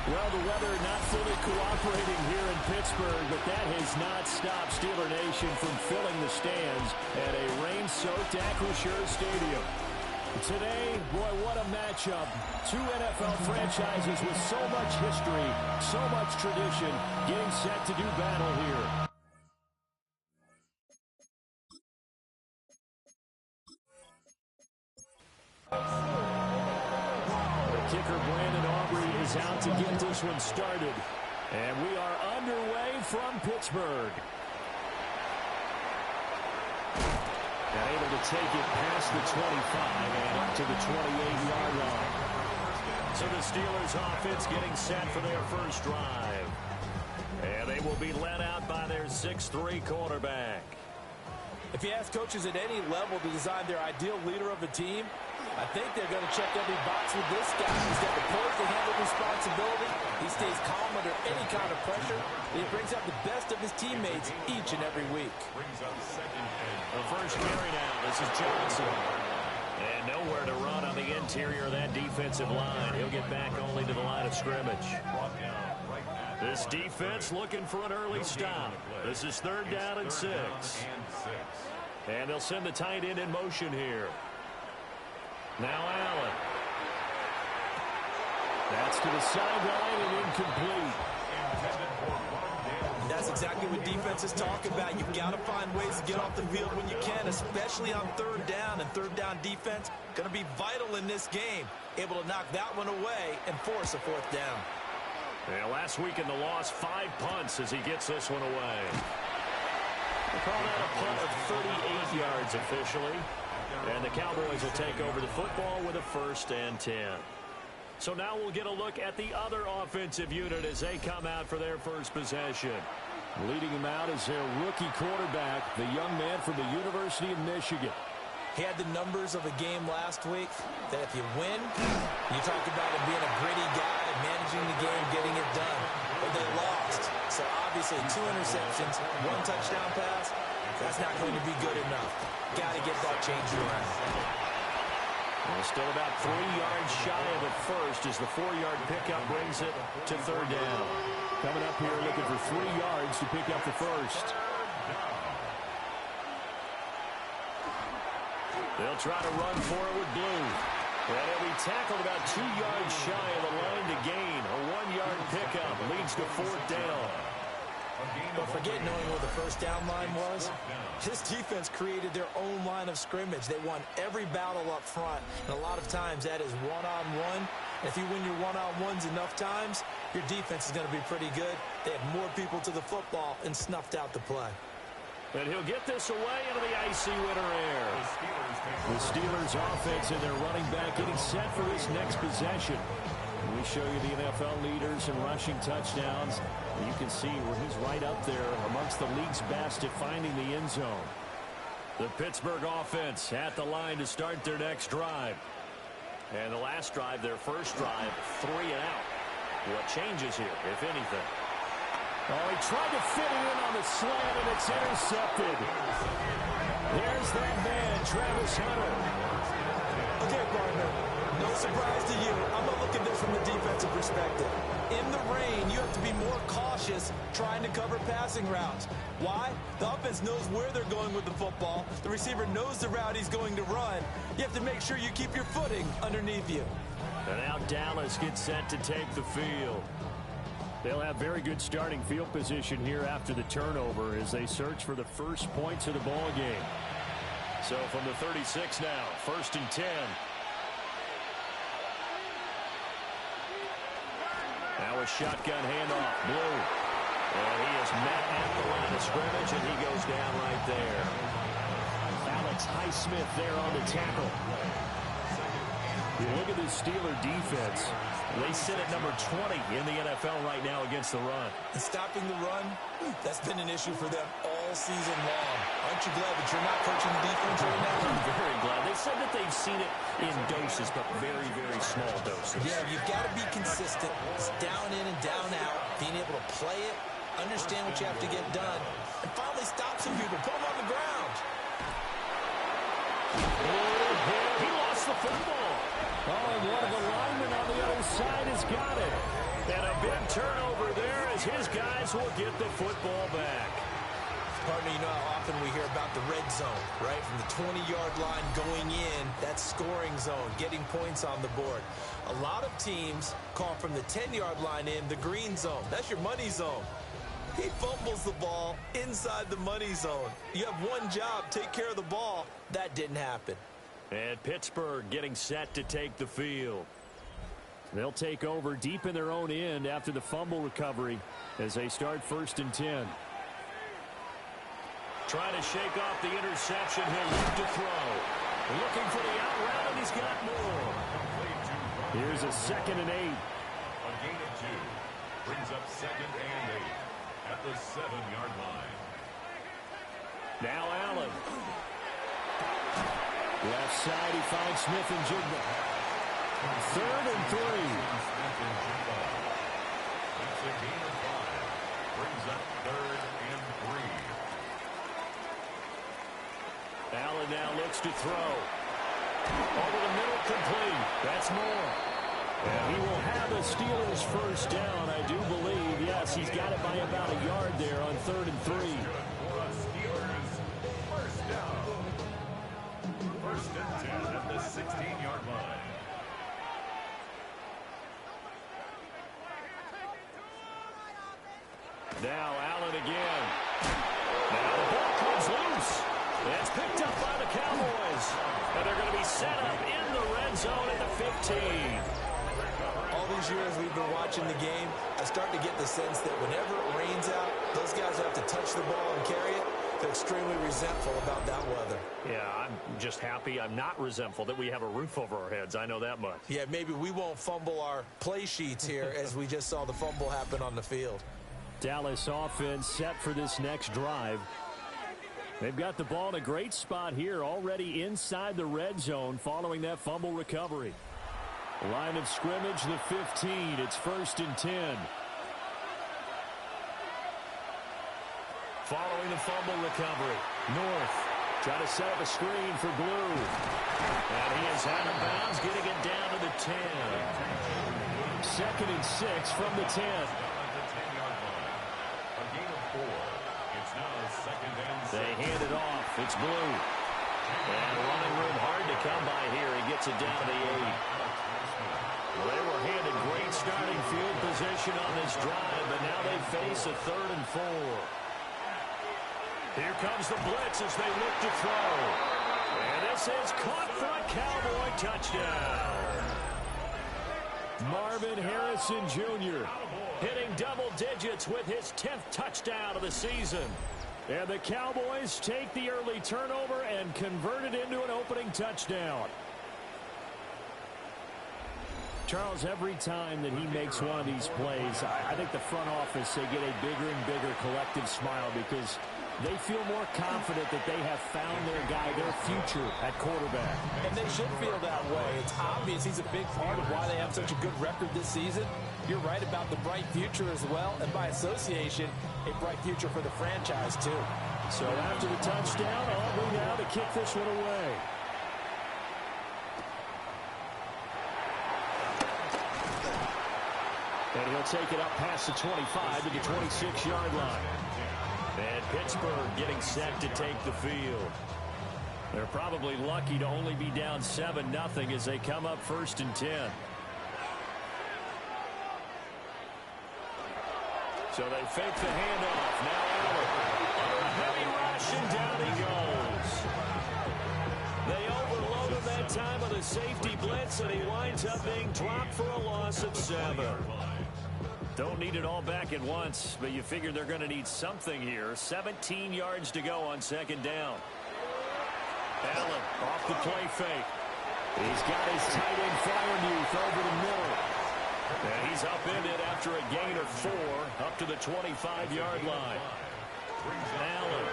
Well, the weather not fully cooperating here in Pittsburgh, but that has not stopped Steeler Nation from filling the stands at a rain-soaked Acrisure Stadium. Today, boy, what a matchup. Two NFL franchises with so much history, so much tradition, getting set to do battle here. Kicker Brandon Aubrey is out to get this one started. And we are underway from Pittsburgh. And able to take it past the 25 and up to the 28-yard line. So the Steelers offense getting set for their first drive. And they will be led out by their 6'3" quarterback. If you ask coaches at any level to design their ideal leader of a team, I think they're going to check every box with this guy. He's got the poise to handle responsibility. He stays calm under any kind of pressure. And he brings out the best of his teammates each and every week. The first carry now. This is Johnson. And nowhere to run on the interior of that defensive line. He'll get back only to the line of scrimmage. This defense looking for an early stop. This is 3rd down and 6. And they'll send the tight end in motion here. Now Allen. That's to the sideline and incomplete. That's exactly what defenses talk about. You've got to find ways to get off the field when you can, especially on 3rd down. And 3rd down defense going to be vital in this game. Able to knock that one away and force a 4th down. Yeah, last week in the loss, 5 punts as he gets this one away. They call that a punt of 38 yards officially. And the Cowboys will take over the football with a 1st and 10. So now we'll get a look at the other offensive unit as they come out for their first possession. Leading them out is their rookie quarterback, the young man from the University of Michigan. He had the numbers of a game last week that if you win, you talk about him being a gritty guy, managing the game, getting it done. But they lost. So obviously 2 interceptions, 1 touchdown pass. That's not going to be good enough. Got to get that changed around. Well, still about 3 yards shy of the first as the 4-yard pickup brings it to 3rd down. Coming up here looking for 3 yards to pick up the first. They'll try to run for it with Blue. And he'll be tackled about 2 yards shy of the line to gain. A 1-yard pickup leads to 4th down. But forget knowing where the first down line was. This defense created their own line of scrimmage. They won every battle up front. And a lot of times that is one-on-one. If you win your one-on-ones enough times, your defense is going to be pretty good. They had more people to the football and snuffed out the play. And he'll get this away into the icy winter air. The Steelers offense and their running back getting set for this next possession. We show you the NFL leaders in rushing touchdowns. You can see where he's right up there amongst the league's best at finding the end zone. The Pittsburgh offense at the line to start their next drive. And the last drive, their first drive, 3 and out. What changes here, if anything? Oh, he tried to fit it in on the slant, and it's intercepted. There's that man, Travis Hunter. Okay, partner. No surprise to you. I'm going to look at this from the defensive perspective. In the rain, you have to be more cautious trying to cover passing routes. Why? The offense knows where they're going with the football. The receiver knows the route he's going to run. You have to make sure you keep your footing underneath you. And now Dallas gets set to take the field. They'll have very good starting field position here after the turnover as they search for the first points of the ball game. So from the 36 now, 1st and 10. Now a shotgun handoff, Blue. And he is met at the line of scrimmage, and he goes down right there. Alex Highsmith there on the tackle. You look at this Steeler defense. They sit at number 20 in the NFL right now against the run. And stopping the run, that's been an issue for them all season long. Aren't you glad that you're not coaching the defense right now? I'm very glad. They said that they've seen it in doses, but very, very small doses. Yeah, you've got to be consistent. It's down in and down out, being able to play it, understand what you have to get done, and finally stop some people, put them on the ground. He lost the football. Oh, and one of the linemen on the other side has got it. And a big turnover there as his guys will get the football back. Partner, you know how often we hear about the red zone, right? From the 20-yard line going in, that's scoring zone, getting points on the board. A lot of teams call from the 10-yard line in the green zone. That's your money zone. He fumbles the ball inside the money zone. You have one job, take care of the ball. That didn't happen. And Pittsburgh getting set to take the field. They'll take over deep in their own end after the fumble recovery as they start 1st and 10. Trying to shake off the interception. He'll look to throw. Looking for the out route, and he's got more. Here's a 2nd and 8. A gain of 2 brings up 2nd and 8 at the 7-yard line. Now Allen. Left side, he finds Smith and Jigba. 3rd and 3. That's a gain of 5. Brings up 3rd and 3. Allen now looks to throw. Over the middle, complete. That's more. And he will have the Steelers first down, I do believe. Yes, he's got it by about a yard there on 3rd and 3. Steelers first down. 1st and 10 at the 16-yard line. Now Allen again. Now the ball comes loose. It's picked up by the Cowboys. And they're going to be set up in the red zone at the 15. All these years we've been watching the game, I start to get the sense that whenever it rains out, those guys have to touch the ball and carry it. They're extremely resentful about that weather. Yeah, I'm just happy I'm not resentful that we have a roof over our heads. I know that much. Yeah, maybe we won't fumble our play sheets here as we just saw the fumble happen on the field. Dallas offense set for this next drive. They've got the ball in a great spot here, already inside the red zone following that fumble recovery. Line of scrimmage, the 15. It's 1st and 10. Following the fumble recovery, North trying to set up a screen for Blue. And he is out of bounds, getting it down to the 10. 2nd and 6 from the 10. They hand it off. It's Blue. And running room hard to come by here. He gets it down to the 8. Well, they were handed great starting field position on this drive, but now they face a 3rd and 4. Here comes the blitz as they look to throw. And this is caught for a Cowboy touchdown. Marvin Harrison Jr. hitting double digits with his 10th touchdown of the season. And the Cowboys take the early turnover and convert it into an opening touchdown. Charles, every time that he makes one of these plays, I think the front office, they get a bigger and bigger collective smile because they feel more confident that they have found their guy, their future at quarterback. And they should feel that way. It's obvious he's a big part of why they have such a good record this season. You're right about the bright future as well, and by association, a bright future for the franchise too. So after the touchdown, Aubrey now to kick this one away. And he'll take it up past the 25 to the 26-yard line. And Pittsburgh getting set to take the field. They're probably lucky to only be down 7-0 as they come up 1st and 10. So they fake the handoff. Now Allen. Under a heavy rush, and down he goes. They overload him that time with a safety blitz, and he winds up being dropped for a loss of 7. Don't need it all back at once, but you figure they're going to need something here. 17 yards to go on 2nd down. Allen off the play fake. He's got his tight end Freiermuth over the middle. And he's upended after a gain of 4 up to the 25-yard line. Allen.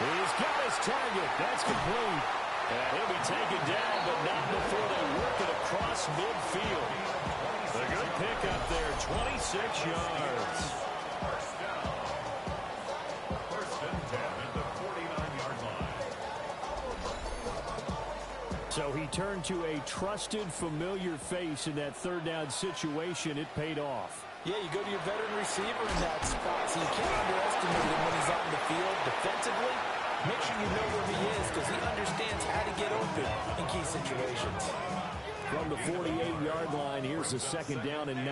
He's got his target. That's complete. And he'll be taken down, but not before they work it across midfield. A good pickup there, 26 yards. First down. 1st and 10 at the 49-yard line. So he turned to a trusted, familiar face in that third down situation. It paid off. Yeah, you go to your veteran receiver in that spot, so you can't underestimate him when he's on the field defensively. Make sure you know where he is because he understands how to get open in key situations. From the 48-yard line, here's a second down and 9.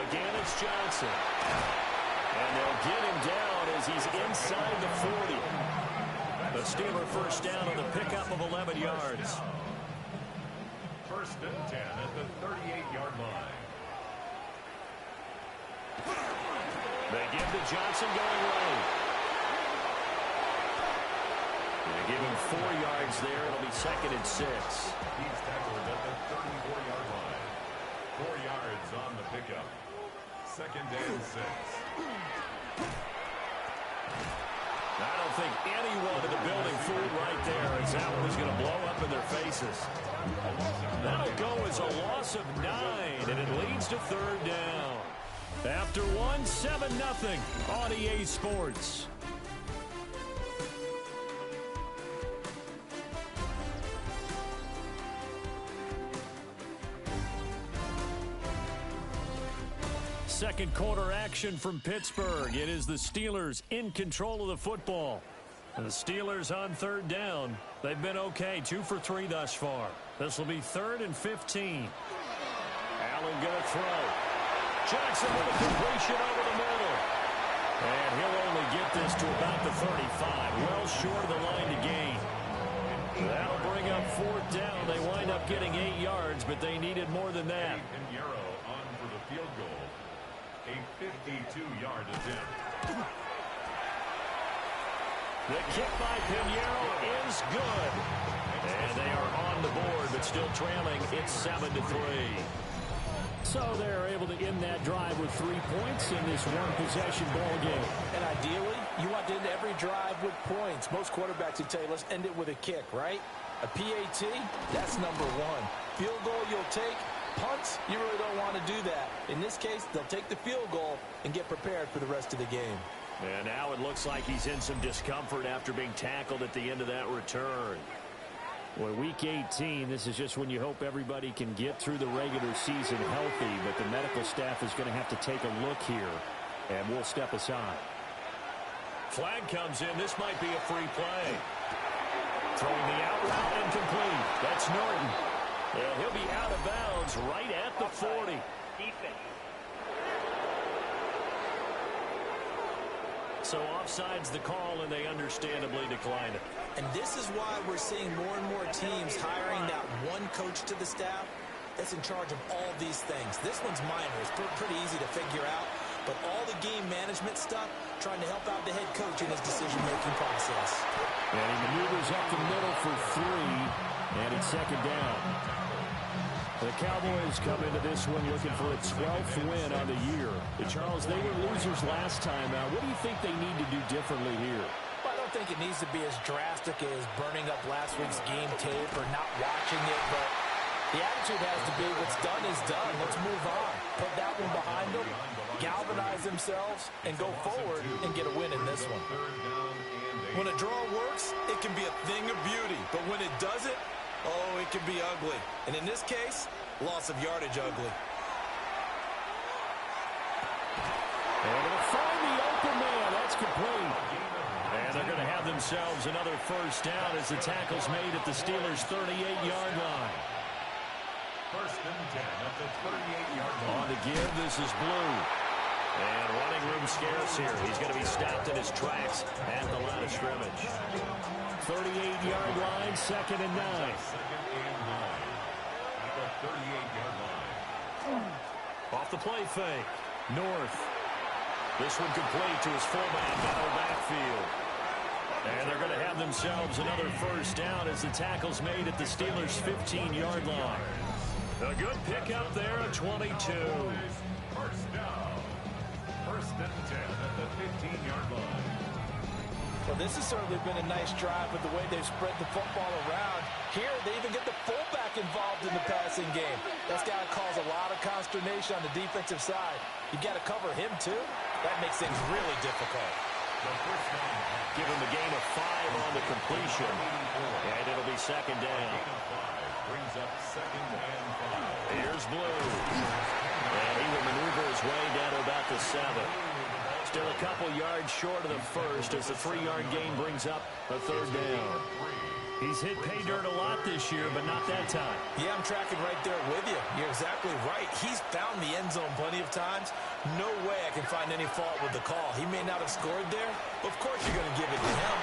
Again, it's Johnson. And they'll get him down as he's inside the 40. The Steeler first down on the pickup of 11 yards. First and 10 at the 38-yard line. They give to Johnson going right. They give him 4 yards there. It'll be second and 6. He's tackled at the 34-yard line. 4 yards on the pickup. Second and 6. I don't think anyone in the building fooled right there as that one was going to blow up in their faces. That'll go as a loss of 9, and it leads to third down. After 1, 7-0 on EA Sports. Second quarter action from Pittsburgh. It is the Steelers in control of the football. And the Steelers on third down. They've been okay, 2 for 3 thus far. This will be 3rd and 15. Allen going to throw. Jackson with a completion over the middle. And he'll only get this to about the 35. Well short of the line to gain. That'll bring up 4th down. They wind up getting 8 yards, but they needed more than that. Pinheiro on for the field goal. A 52-yard attempt. The kick by Pinheiro is good. And they are on the board, but still trailing. It's 7-3. So they're able to end that drive with 3 points in this one-possession ball game. And ideally, you want to end every drive with points. Most quarterbacks would tell you, let's end it with a kick, right? A PAT, that's number 1. Field goal you'll take. Punts, you really don't want to do that. In this case, they'll take the field goal and get prepared for the rest of the game. And now it looks like he's in some discomfort after being tackled at the end of that return. Well, week 18, this is just when you hope everybody can get through the regular season healthy, but the medical staff is going to have to take a look here, and we'll step aside. Flag comes in. This might be a free play. Throwing the out route incomplete. That's Norton. And he'll be out of bounds right at the 40. So offside's the call, and they understandably decline it. And this is why we're seeing more and more teams hiring that one coach to the staff that's in charge of all these things. This one's minor. It's pretty easy to figure out. But all the game management stuff, trying to help out the head coach in his decision-making process. And he maneuvers up the middle for 3, and it's second down. The Cowboys come into this one looking for a 12th win on the year. Charles, they were losers last time out. What do you think they need to do differently here? Well, I don't think it needs to be as drastic as burning up last week's game tape or not watching it, but the attitude has to be what's done is done. Let's move on. Put that one behind them, galvanize themselves, and go forward and get a win in this one. When a draw works, it can be a thing of beauty, but when it doesn't, oh, it can be ugly. And in this case, loss of yardage ugly. And they'll find the open man. That's complete. And they're going to have themselves another first down as the tackle's made at the Steelers' 38-yard line. First and 10 at the 38-yard line. On the give, this is Blue. And running room scarce here. He's going to be stopped in his tracks at the line of scrimmage. 38-yard line, second and 9. Second and 9 at the 38-yard line. Off the play fake. North. This one complete to his fullback out of the backfield. And they're going to have themselves another first down as the tackle's made at the Steelers' 15-yard line. A good pickup there at 22. First down. First and 10 at the 15-yard line. Well, this has certainly been a nice drive with the way they've spread the football around. Here, they even get the fullback involved in the passing game. That's got to cause a lot of consternation on the defensive side. You've got to cover him, too. That makes things really difficult. Give him a gain of 5 on the completion. And it'll be second down. Brings up second and 5. Here's Blue. And he will maneuver his way down to about the 7. Still a couple yards short of the first as the 3-yard gain brings up a third down. He's hit pay dirt a lot this year, but not that time. Yeah, I'm tracking right there with you. You're exactly right. He's found the end zone plenty of times. No way I can find any fault with the call. He may not have scored there. Of course you're going to give it to him.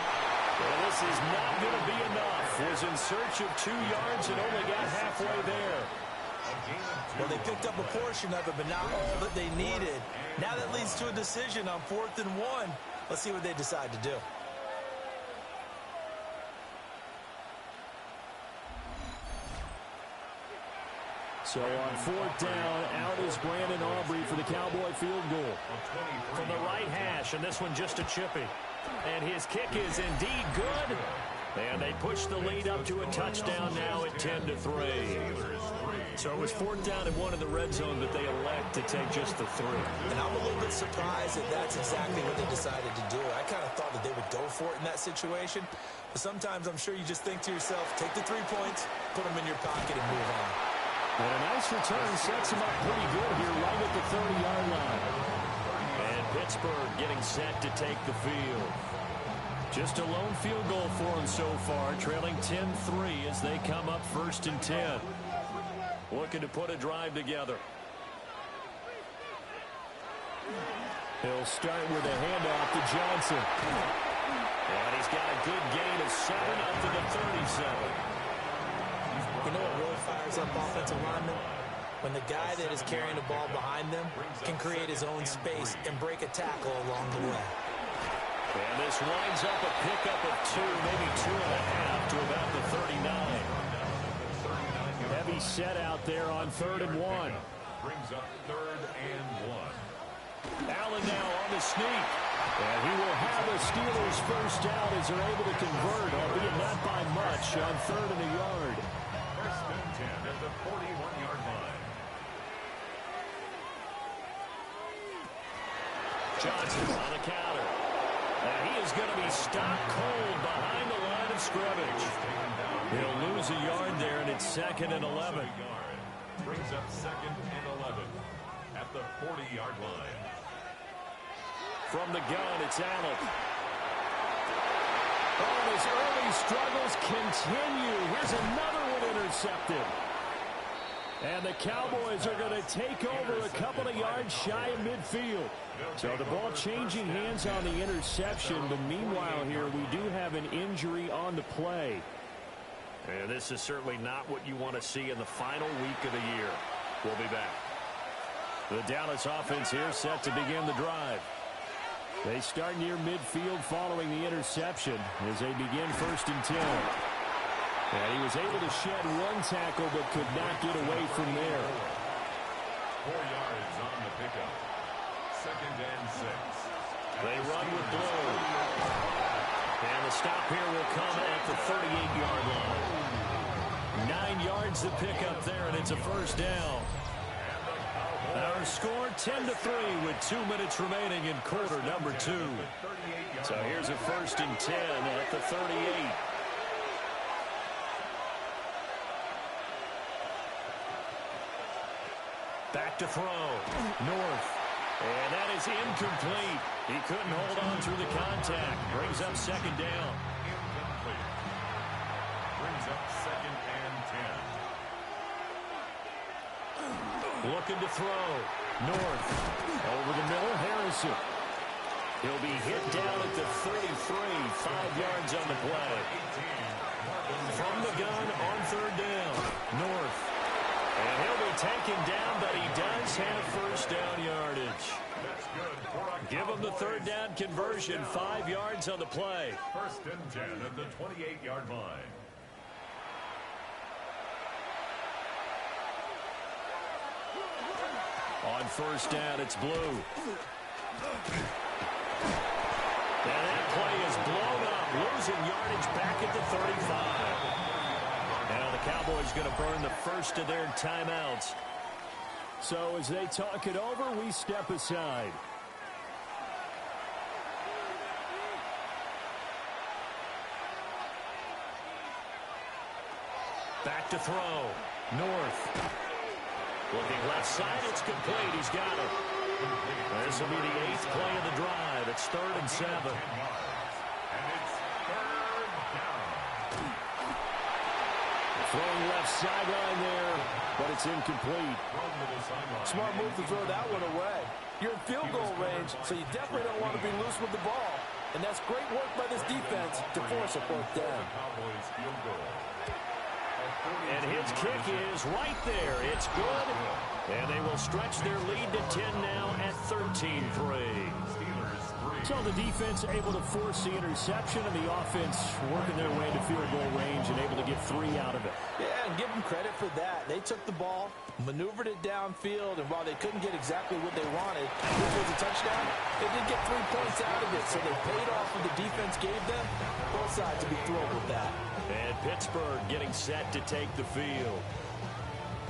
Well, this is not going to be enough. Was in search of 2 yards and only got halfway there. Well, they picked up a portion of it, but not all that they needed. Now that leads to a decision on 4th and 1. Let's see what they decide to do. So on 4th down, out is Brandon Aubrey for the Cowboy field goal. From the right hash, and this one just a chippy. And his kick is indeed good. And they push the lead up to a touchdown now at 10-3. So it was 4th down and 1 in the red zone, but they elect to take just the 3. And I'm a little bit surprised that that's exactly what they decided to do. I kind of thought that they would go for it in that situation. But sometimes I'm sure you just think to yourself, take the 3 points, put them in your pocket, and move on. And a nice return sets him up pretty good here right at the 30-yard line. And Pittsburgh getting set to take the field. Just a lone field goal for them so far, trailing 10-3 as they come up 1st and 10. Looking to put a drive together. He'll start with a handoff to Johnson. And he's got a good gain of 7 up to the 37. You know what really fires up offensive linemen? When the guy that is carrying the ball behind them can create his own space and break a tackle along the way. And this winds up a pickup of 2, maybe 2.5 to about the 39. Heavy set out there on 3rd and 1. Brings up 3rd and 1. Allen now on the sneak. And he will have the Steelers first down as they're able to convert, albeit not by much, on 3rd and a yard. 1st and 10 at the 41-yard line. Johnson on the counter. And he is going to be stopped cold behind the line of scrimmage. He'll lose a yard there, and it's 2nd and 11. Brings up 2nd and 11 at the 40-yard line. From the gun, it's Allen. Oh, his early struggles continue. Here's another one intercepted. And the Cowboys are going to take over a couple of yards shy of midfield. So the ball changing hands on the interception, but meanwhile here we do have an injury on the play. And this is certainly not what you want to see in the final week of the year. We'll be back. The Dallas offense here set to begin the drive. They start near midfield following the interception as they begin 1st and 10. And he was able to shed 1 tackle but could not get away from there. 4 yards on the pickup. 2nd and 6. They run with Blue. And the stop here will come at the 38-yard line. 9 yards to pick up there, and it's a first down. Our score 10-3 with 2 minutes remaining in quarter number 2. So here's a 1st and 10 at the 38. Back to throw. North. And that is incomplete. He couldn't hold on through the contact. Brings up 2nd down. Incomplete. Brings up 2nd and 10. Looking to throw. North. Over the middle, Harrison. He'll be hit down at the 33. 5 yards on the play. From the gun on 3rd down. North. And he'll be taken down, but he does have first down yardage. That's good. Give him the 3rd down conversion. 5 yards on the play. 1st and 10 at the 28-yard line. On 1st down, it's Blue. And that play is blown up, losing yardage back at the 35. Now the Cowboys going to burn the first of their timeouts. So as they talk it over, we step aside. Back to throw. North. Looking left side. It's complete. He's got it. This will be the 8th play of the drive. It's 3rd and 7. And it's 3rd down. Throwing left sideline there, but it's incomplete. Smart move to throw that one away. You're in field goal range, so you definitely don't want to be loose with the ball. And that's great work by this defense to force a 4th down. And his kick is right there. It's good. And they will stretch their lead to 10 now at 13-3. So the defense able to force the interception, and the offense working their way to field goal range and able to get 3 out of it. Yeah, and give them credit for that. They took the ball, maneuvered it downfield, and while they couldn't get exactly what they wanted, which was a touchdown, they did get 3 points out of it, so they paid off what the defense gave them. Both sides to be thrilled with that. And Pittsburgh getting set to take the field.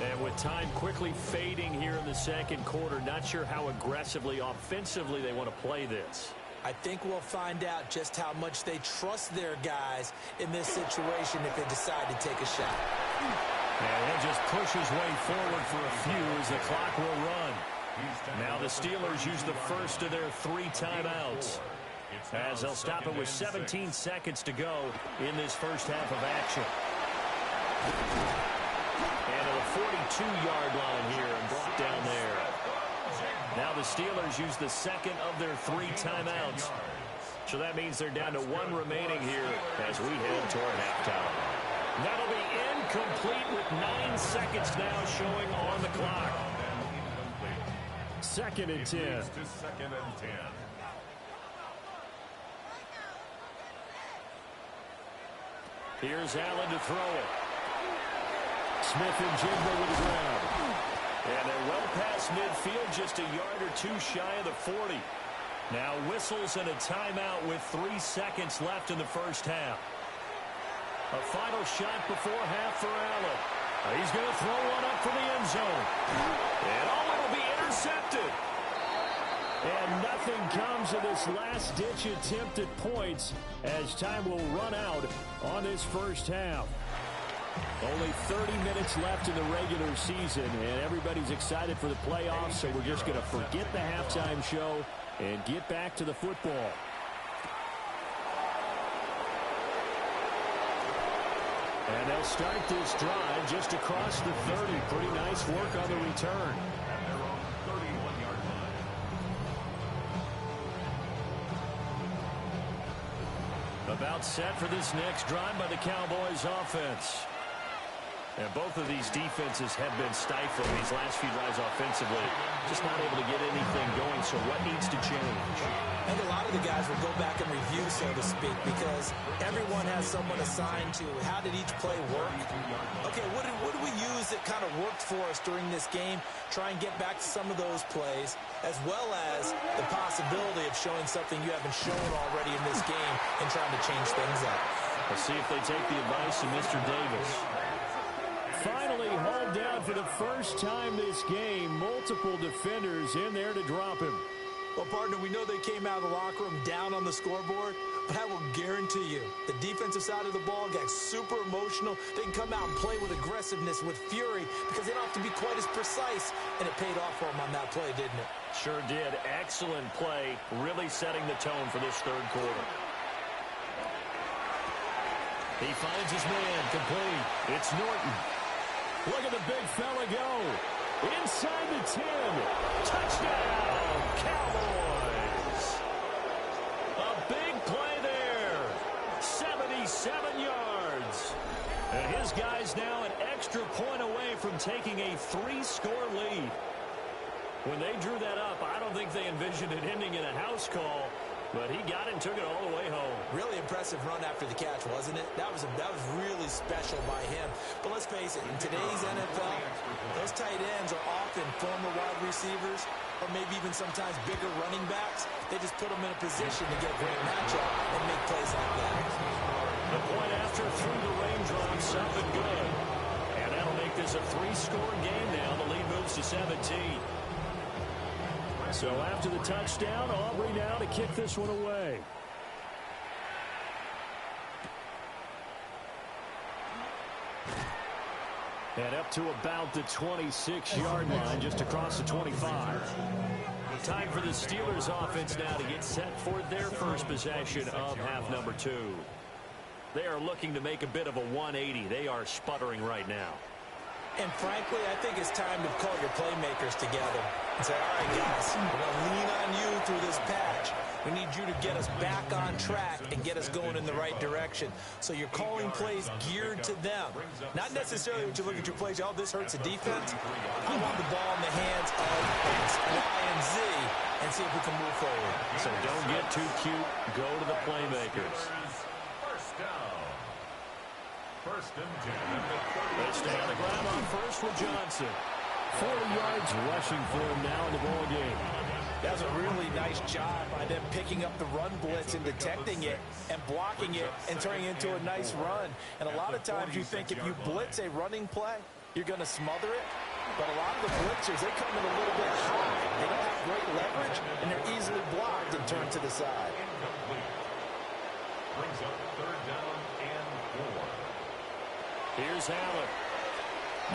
And with time quickly fading here in the second quarter, not sure how aggressively, offensively they want to play this. I think we'll find out just how much they trust their guys in this situation if they decide to take a shot. And he'll just push his way forward for a few as the clock will run. Now the Steelers use the first of their 3 timeouts, as they'll stop it with 17 seconds to go in this first half of action. And at the 42-yard line here and brought down there. Now the Steelers use the second of their 3 timeouts. So that means they're down to 1 remaining here as we head toward halftime. That'll be incomplete with 9 seconds now showing on the clock. 2nd and 10. 2nd and 10. Here's Allen to throw it. Smith and Jigba with the ground. And they're well past midfield, just a yard or 2 shy of the 40. Now whistles and a timeout with 3 seconds left in the first half. A final shot before half for Allen. He's going to throw one up for the end zone. And it'll be intercepted. And nothing comes of this last-ditch attempt at points as time will run out on this first half. Only 30 minutes left in the regular season, and everybody's excited for the playoffs, so we're just going to forget the halftime show and get back to the football. And they'll start this drive just across the 30. Pretty nice work on the return. At their own 31-yard line. About set for this next drive by the Cowboys offense. And both of these defenses have been stifling these last few drives offensively. Just not able to get anything going, so what needs to change? I think a lot of the guys will go back and review, so to speak, because everyone has someone assigned to how did each play work. Okay, what do we use that kind of worked for us during this game? Try and get back to some of those plays, as well as the possibility of showing something you haven't shown already in this game and trying to change things up. Let's see if they take the advice of Mr. Davis. Finally hauled down for the first time this game. Multiple defenders in there to drop him. Well, partner, we know they came out of the locker room down on the scoreboard, but I will guarantee you the defensive side of the ball got super emotional. They can come out and play with aggressiveness, with fury, because they don't have to be quite as precise, and it paid off for them on that play, didn't it? Sure did. Excellent play, really setting the tone for this third quarter. He finds his man, complete. It's Norton. Look at the big fella go. Inside the 10. Touchdown, Cowboys. A big play there. 77 yards. And his guys now an extra point away from taking a 3-score lead. When they drew that up, I don't think they envisioned it ending in a house call. But he got it and took it all the way home. Really impressive run after the catch, wasn't it? That was really special by him. But let's face it, in today's NFL, those tight ends are often former wide receivers or maybe even sometimes bigger running backs. They just put them in a position to get a great matchup and make plays like that. The point after through the raindrops, something good. And that'll make this a 3-score game now. The lead moves to 17. So after the touchdown, Aubrey now to kick this one away. And up to about the 26-yard line, just across the 25. Time for the Steelers offense now to get set for their first possession of half number 2. They are looking to make a bit of a 180. They are sputtering right now. And frankly, I think it's time to call your playmakers together and say, all right, guys, we're going to lean on you through this patch. We need you to get us back on track and get us going in the right direction. So you're calling plays geared to them. Not necessarily when you look at your plays, oh, this hurts the defense. I want the ball in the hands of X, Y, and Z and see if we can move forward. So don't get too cute. Go to the playmakers. First down. First and 10. They stay on the ground on first with Johnson. 40 yards rushing for him now in the ball game. That was a really nice job by them picking up the run blitz and detecting it and blocking it and turning it into a nice run. And a lot of times you think if you blitz a running play, you're going to smother it. But a lot of the blitzers, they come in a little bit high. They don't have great leverage, and they're easily blocked and turned to the side. Brings up third down and 4. Here's Allen.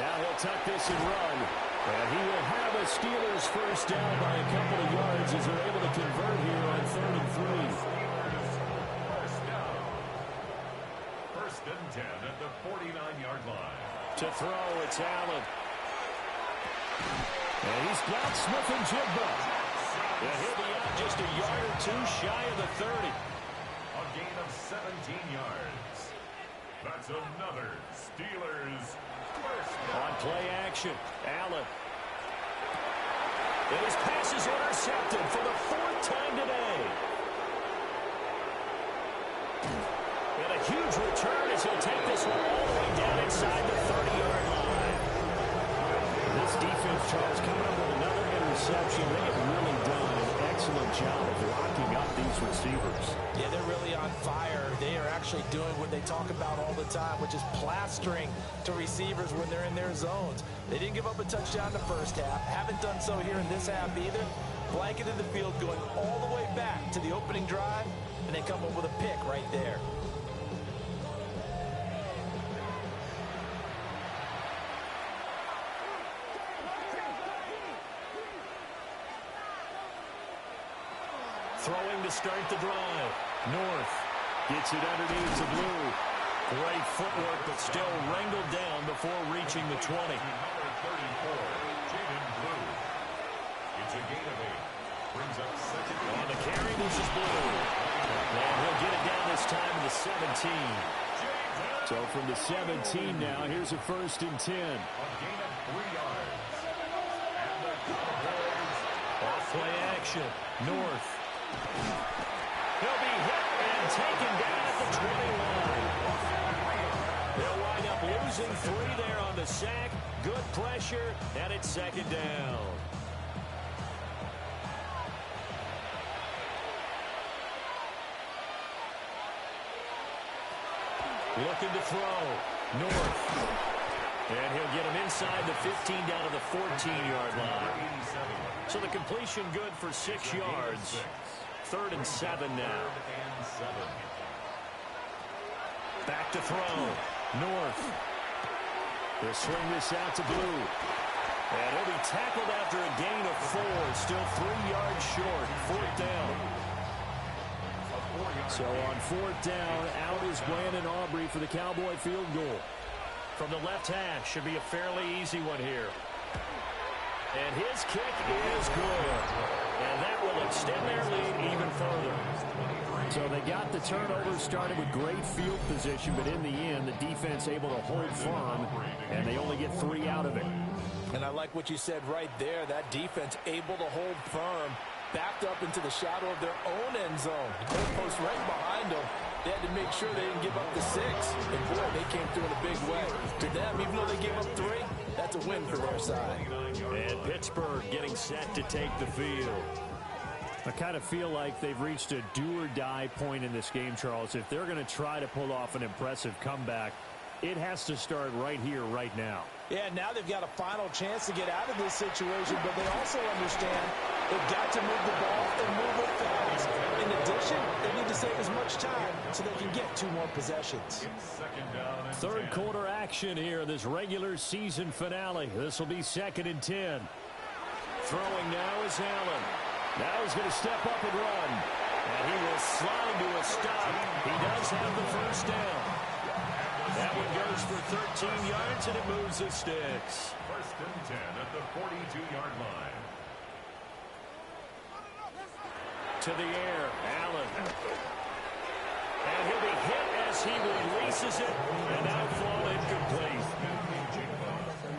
Now he'll tuck this and run. And he will have a Steelers first down by a couple of yards as they're able to convert here on 3rd and 3. First down. First and 10 at the 49-yard line. To throw, it's Allen. And he's got Smith and Jigba. And he'll be out just a yard or two shy of the 30. A gain of 17 yards. That's another Steelers first down. On play action, Allen. And his pass is intercepted for the 4th time today. And a huge return as he'll take this one all the way down inside the 30-yard line. This defense, Charles, coming up with another interception. They have really done an excellent job of locking up these receivers. Yeah, they're really on fire. They are actually doing what they talk about all the time, which is plastering to receivers when they're in their zones. They didn't give up a touchdown in the first half. Haven't done so here in this half either. Blanketed the field going all the way back to the opening drive, and they come up with a pick right there. Throwing to start the drive. North gets it underneath to Blue. Great footwork, but still wrangled down before reaching the 20. Number 34, Jaden Blue. It's a gain of 8. Brings up second. On the carry, this is Blue. And he'll get it down this time to the 17. So from the 17 now, here's a 1st and 10. A gain of 3 yards. And the Cowboys. Off play action. North. He'll be hit and taken down at the 20 line. They'll wind up losing 3 there on the sack. Good pressure, and it's 2nd down. Looking to throw. North. And he'll get him inside the 15 down to the 14-yard line. So the completion good for 6 yards. 3rd and 7 now. Back to throw. North. He'll swing this out to Blue. And he'll be tackled after a gain of 4. Still 3 yards short. 4th down. So on 4th down, out is Brandon Aubrey for the Cowboy field goal. From the left hash, should be a fairly easy one here. And his kick is good. And that will extend their lead even further. So they got the turnover, started with great field position, but in the end, the defense able to hold firm, and they only get 3 out of it. And I like what you said right there. That defense able to hold firm, backed up into the shadow of their own end zone. The goalpost right behind them. They had to make sure they didn't give up the 6. And boy, they came through in a big way. To them, even though they gave up 3, that's a win for their side. And Pittsburgh getting set to take the field. I kind of feel like they've reached a do-or-die point in this game, Charles. If they're going to try to pull off an impressive comeback, it has to start right here, right now. Yeah, now they've got a final chance to get out of this situation, but they also understand they've got to move the ball and move it fast. In the position, they need to save as much time so they can get 2 more possessions. Third quarter action here in this regular season finale. This will be 2nd and 10. Throwing now is Allen. Now he's going to step up and run. And he will slide to a stop. He does have the first down. That one goes for 13 yards, and it moves the sticks. 1st and 10 at the 42-yard line. To the air, Allen. And he'll be hit as he releases it, and outflow incomplete.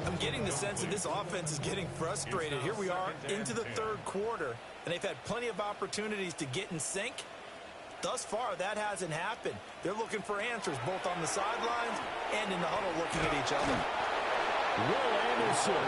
I'm getting the sense that this offense is getting frustrated. Here we are into the 3rd quarter, and they've had plenty of opportunities to get in sync. Thus far, that hasn't happened. They're looking for answers both on the sidelines and in the huddle looking at each other. Will Anderson.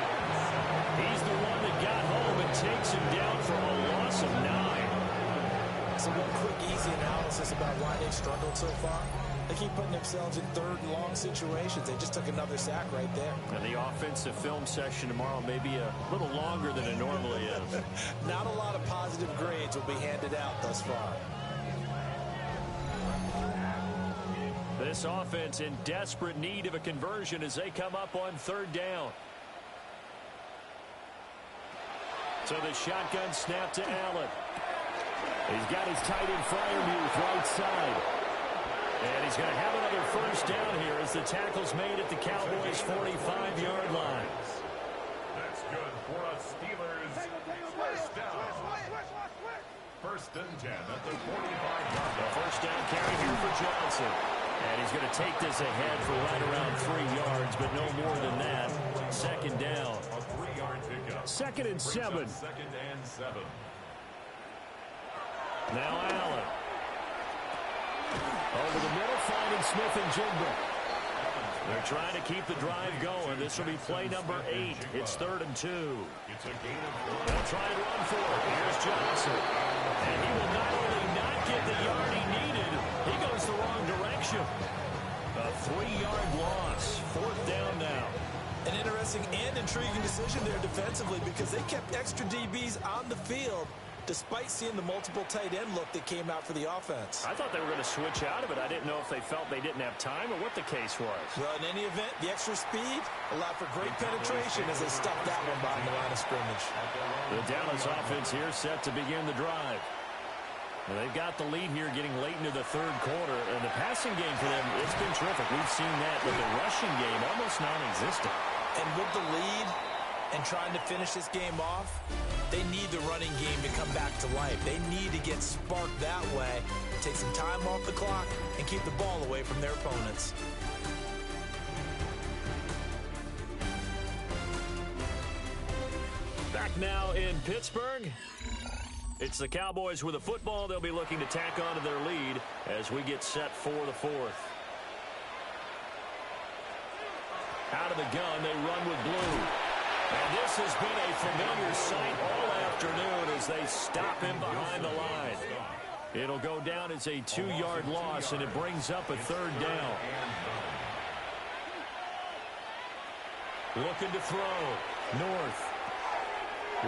He's the one that got home and takes him down for a loss of 9. So one quick, easy analysis about why they've struggled so far. They keep putting themselves in 3rd and long situations. They just took another sack right there. And the offensive film session tomorrow may be a little longer than it normally is. Not a lot of positive grades will be handed out thus far. This offense in desperate need of a conversion as they come up on 3rd down. So the shotgun snap to Allen. He's got his tight end Freiermuth right side. And he's going to have another first down here as the tackle's made at the Cowboys' 45-yard line. That's good for a Steelers first down. 1st and 10 at the 45-yard line. The first down carry here for Johnson. And he's going to take this ahead for right around 3 yards, but no more than that. 2nd down. A 3-yard pickup. 2nd and 7. 2nd and 7. Now Allen. Over the middle, finding Smith and Jigba. They're trying to keep the drive going. This will be play number 8. It's 3rd and 2. It's a gain of 4. They'll try to run for it. Here's Johnson. And he will not only not get the yard he needed, he goes the wrong direction. A 3-yard loss. 4th down now. An interesting and intriguing decision there defensively because they kept extra DBs on the field despite seeing the multiple tight end look that came out for the offense. I thought they were going to switch out of it. I didn't know if they felt they didn't have time or what the case was. Well, in any event, the extra speed allowed for great penetration as they stuffed that one behind the line of scrimmage. The Dallas offense here set to begin the drive. Well, they've got the lead here getting late into the 3rd quarter, and the passing game for them, it's been terrific. We've seen that, but the rushing game almost non-existent. And with the lead and trying to finish this game off, they need the running game to come back to life. They need to get sparked that way, take some time off the clock, and keep the ball away from their opponents. Back now in Pittsburgh. It's the Cowboys with a football. They'll be looking to tack on to their lead as we get set for the 4th. Out of the gun, they run with blue. And this has been a familiar sight all afternoon as they stop him behind the line. It'll go down as a 2-yard loss, and it brings up a 3rd down. Looking to throw. North.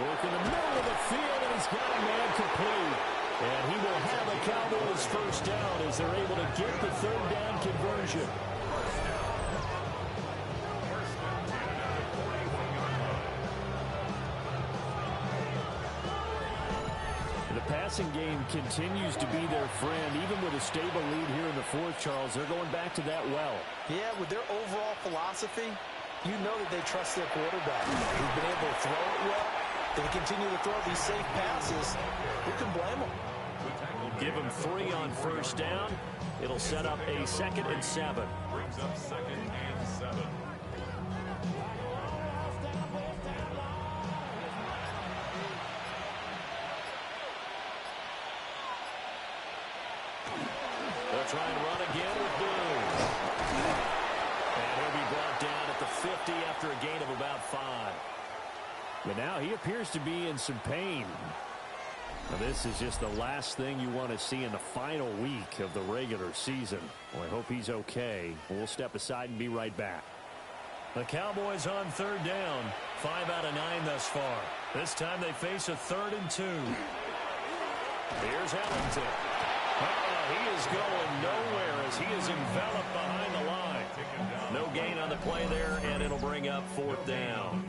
Work in the middle of the field, and he's got a man complete. And he will have a Cowboys first down as they're able to get the 3rd down conversion. The passing game continues to be their friend. Even with a stable lead here in the 4th, Charles, they're going back to that well. Yeah, with their overall philosophy, you know that they trust their quarterback. He's been able to throw it well. They continue to throw these safe passes. Who can blame them? Give them 3 on first down. It'll set up a 2nd and 7. Brings up 2nd and 7. They'll try and run again with Blue. And he'll be brought down at the 50 after a gain of about 5. But now he appears to be in some pain. Now this is just the last thing you want to see in the final week of the regular season. Well, I hope he's okay. We'll step aside and be right back. The Cowboys on 3rd down. 5 out of 9 thus far. This time they face a 3rd and 2. Here's Ellington. He is going nowhere as he is enveloped behind the line. No gain on the play there, and it'll bring up fourth down.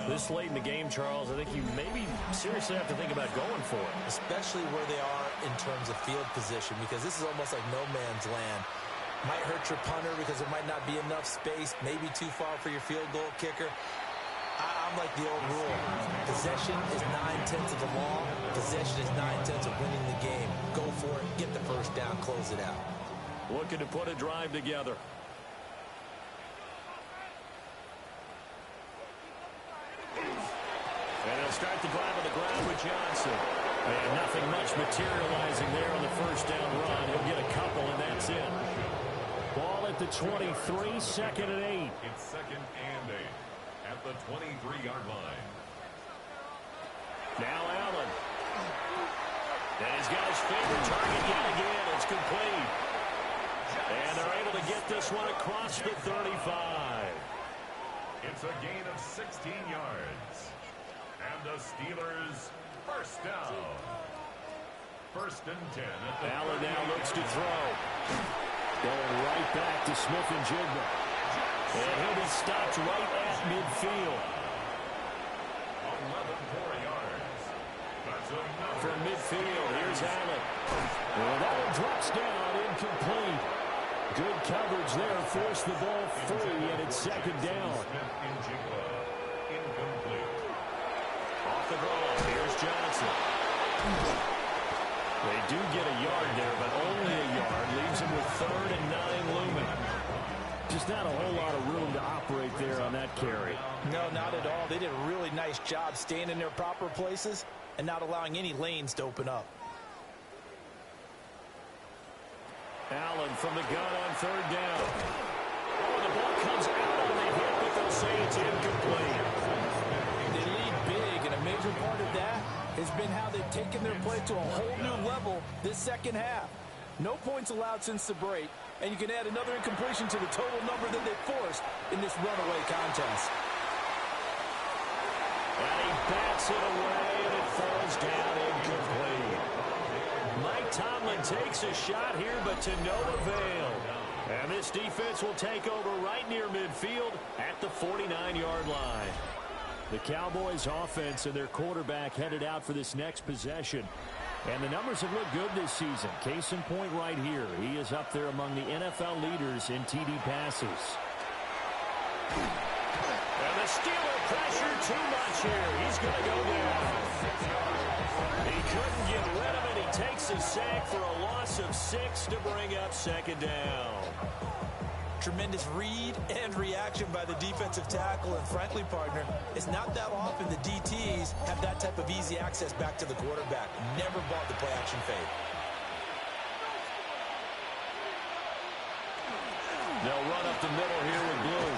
This late in the game, Charles, I think you maybe seriously have to think about going for it. Especially where they are in terms of field position, because this is almost like no man's land. Might hurt your punter because there might not be enough space, maybe too far for your field goal kicker. I'm like the old rule. Possession is 9/10 of the law. Possession is 9/10 of winning the game. Go for it, get the first down, close it out. Looking to put a drive together. And he'll start the drive on the ground with Johnson. And nothing much materializing there on the first down run. He'll get a couple, and that's it. Ball at the 23, second and 8. It's second and 8 at the 23-yard line. Now Allen. And he's got his favorite target yet again. It's complete. And they're able to get this one across the 35. It's a gain of 16 yards. And the Steelers first down. First and 10. Allen now looks to throw. Going right back to Smith-Njigba. And he'll be stopped right at midfield. 11 more yards. That's enough. From midfield, here's Allen. And that one drops down, incomplete. Good coverage there, forced the ball free, and it's second down. Smith-Njigba, incomplete. Off the ball, here's Johnson. They do get a yard there, but only a yard. Leaves him with 3rd and 9 looming. Just not a whole lot of room to operate there on that carry. No, not at all. They did a really nice job staying in their proper places and not allowing any lanes to open up. Allen from the gun on 3rd down. Oh, the ball comes out on the hit, but they'll say it's incomplete. They lead big, and a major part of that has been how they've taken their play to a whole new level this second half. No points allowed since the break, and you can add another incompletion to the total number that they forced in this runaway contest. And he bats it away, and it falls down incomplete. Mike Tomlin takes a shot here, but to no avail. And this defense will take over right near midfield at the 49-yard line. The Cowboys offense and their quarterback headed out for this next possession. And the numbers have looked good this season. Case in point right here. He is up there among the NFL leaders in TD passes. And the Steeler pressure too much here. He's going to go down. He couldn't get rid of it. He takes a sack for a loss of 6 to bring up second down. Tremendous read and reaction by the defensive tackle, and frankly, partner, it's not that often the DTs have that type of easy access back to the quarterback. Never bought the play action fade. They'll run up the middle here with Blue.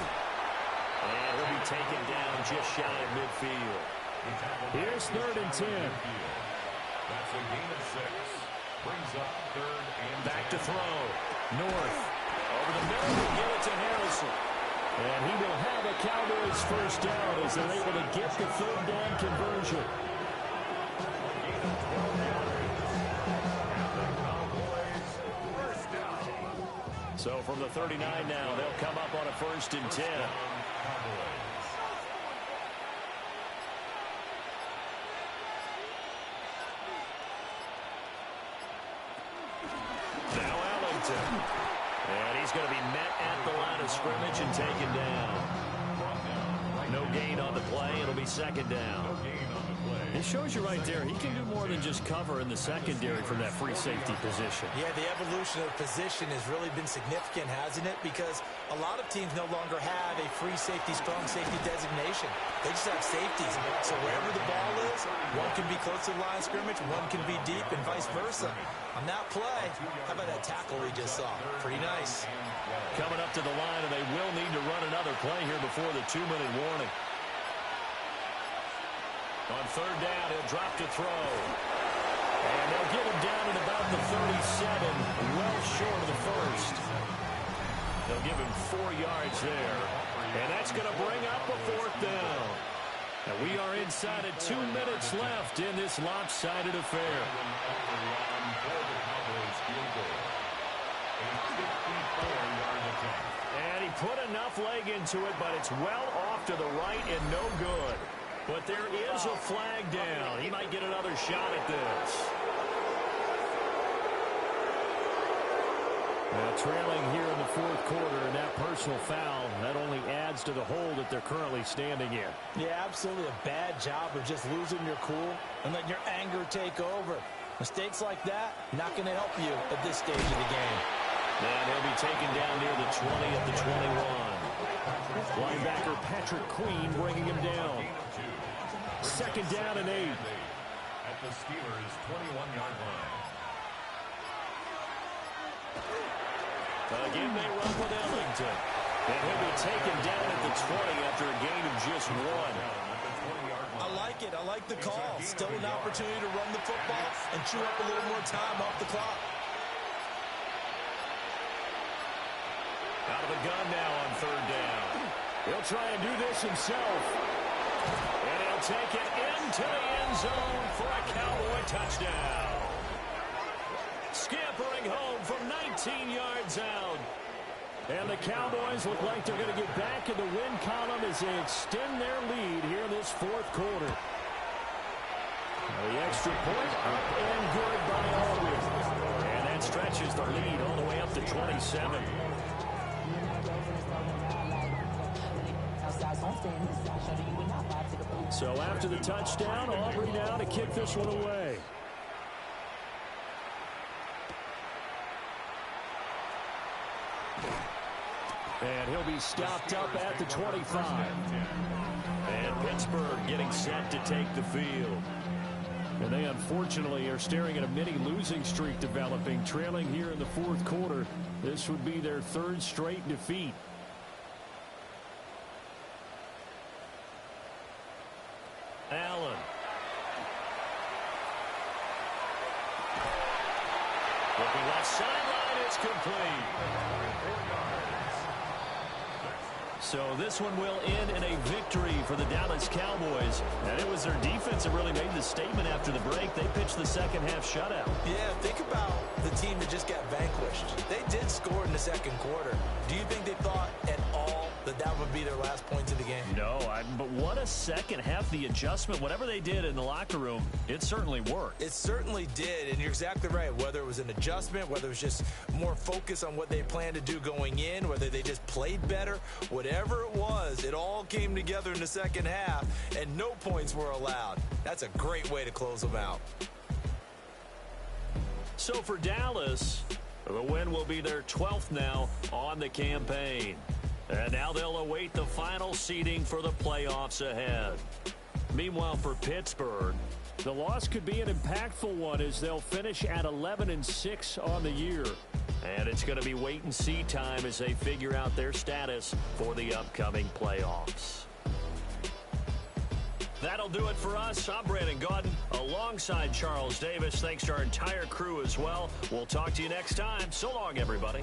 And he'll be taken down just shy of midfield. Here's 3rd and 10. That's a gain of 6. Brings up 3rd and 10. Back to throw. North. Over the middle, will get it to Harrison. And he will have a Cowboys first down as they're able to get the 3rd down conversion. So from the 39 now, they'll come up on a 1st and 10. Now Ellington. And he's going to be met at the line of scrimmage and taken down. No gain on the play. It'll be second down. It shows you right there, he can do more than just cover in the secondary from that free safety position. Yeah, the evolution of position has really been significant, hasn't it? Because a lot of teams no longer have a free safety, strong safety designation. They just have safeties. So wherever the ball is, one can be close to the line of scrimmage, one can be deep, and vice versa. On that play, how about that tackle we just saw? Pretty nice. Coming up to the line, and they will need to run another play here before the 2-minute warning. On 3rd down, he'll drop to throw. And they'll get him down at about the 37, well short of the first. They'll give him 4 yards there. And that's going to bring up a 4th down. And we are inside of 2 minutes left in this lopsided affair. for the Cowboys field goal. A 54-yard attempt. And he put enough leg into it, but it's well off to the right and no good. But there is a flag down. He might get another shot at this. Trailing here in the fourth quarter, and that personal foul, that only adds to the hole that they're currently standing in. Yeah, absolutely a bad job of just losing your cool and letting your anger take over. Mistakes like that, not going to help you at this stage of the game. And he'll be taken down near the 20 at the 21. Linebacker Patrick Queen bringing him down. Second down and 8. At the Steelers' 21-yard line. Again, they run with Ellington. And he'll be taken down at the 20 after a gain of just 1. I like it. I like the call. Still an opportunity to run the football and chew up a little more time off the clock. Out of the gun now on third down. He'll try and do this himself. And he'll take it into the end zone for a Cowboy touchdown. Scampering home from 19 yards out. And the Cowboys look like they're going to get back in the win column as they extend their lead here in this fourth quarter. The extra point up and good by Aubrey. And that stretches the lead all the way up to 27. So after the touchdown, Aubrey now to kick this one away. And he'll be stopped up at the 25. And Pittsburgh getting set to take the field. And they unfortunately are staring at a mini losing streak developing, trailing here in the fourth quarter. This would be their third straight defeat. Allen. Looking left sideline, it's complete. So this one will end in a victory for the Dallas Cowboys. And it was their defense that really made the statement after the break. They pitched the second half shutout. Yeah, think about the team that just got vanquished. They did score in the second quarter. Do you think they thought at all that that would be their last points of the game? No, but what a second half. The adjustment, whatever they did in the locker room, it certainly worked. It certainly did, and you're exactly right. Whether it was an adjustment, whether it was just more focus on what they planned to do going in, whether they just played better, whatever it was, it all came together in the second half, and no points were allowed. That's a great way to close them out. So for Dallas, the win will be their 12th now on the campaign. And now they'll await the final seeding for the playoffs ahead. Meanwhile, for Pittsburgh, the loss could be an impactful one as they'll finish at 11-6 on the year. And it's going to be wait-and-see time as they figure out their status for the upcoming playoffs. That'll do it for us. I'm Brandon Gaudin alongside Charles Davis. Thanks to our entire crew as well. We'll talk to you next time. So long, everybody.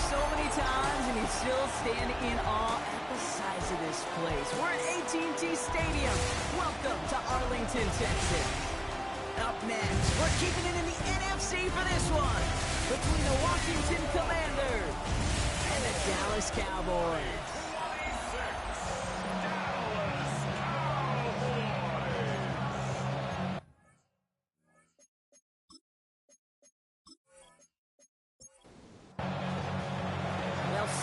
so many times, and you still stand in awe at the size of this place. We're at AT&T Stadium. Welcome to Arlington, Texas. Up next, we're keeping it in the NFC for this one, between the Washington Commanders and the Dallas Cowboys.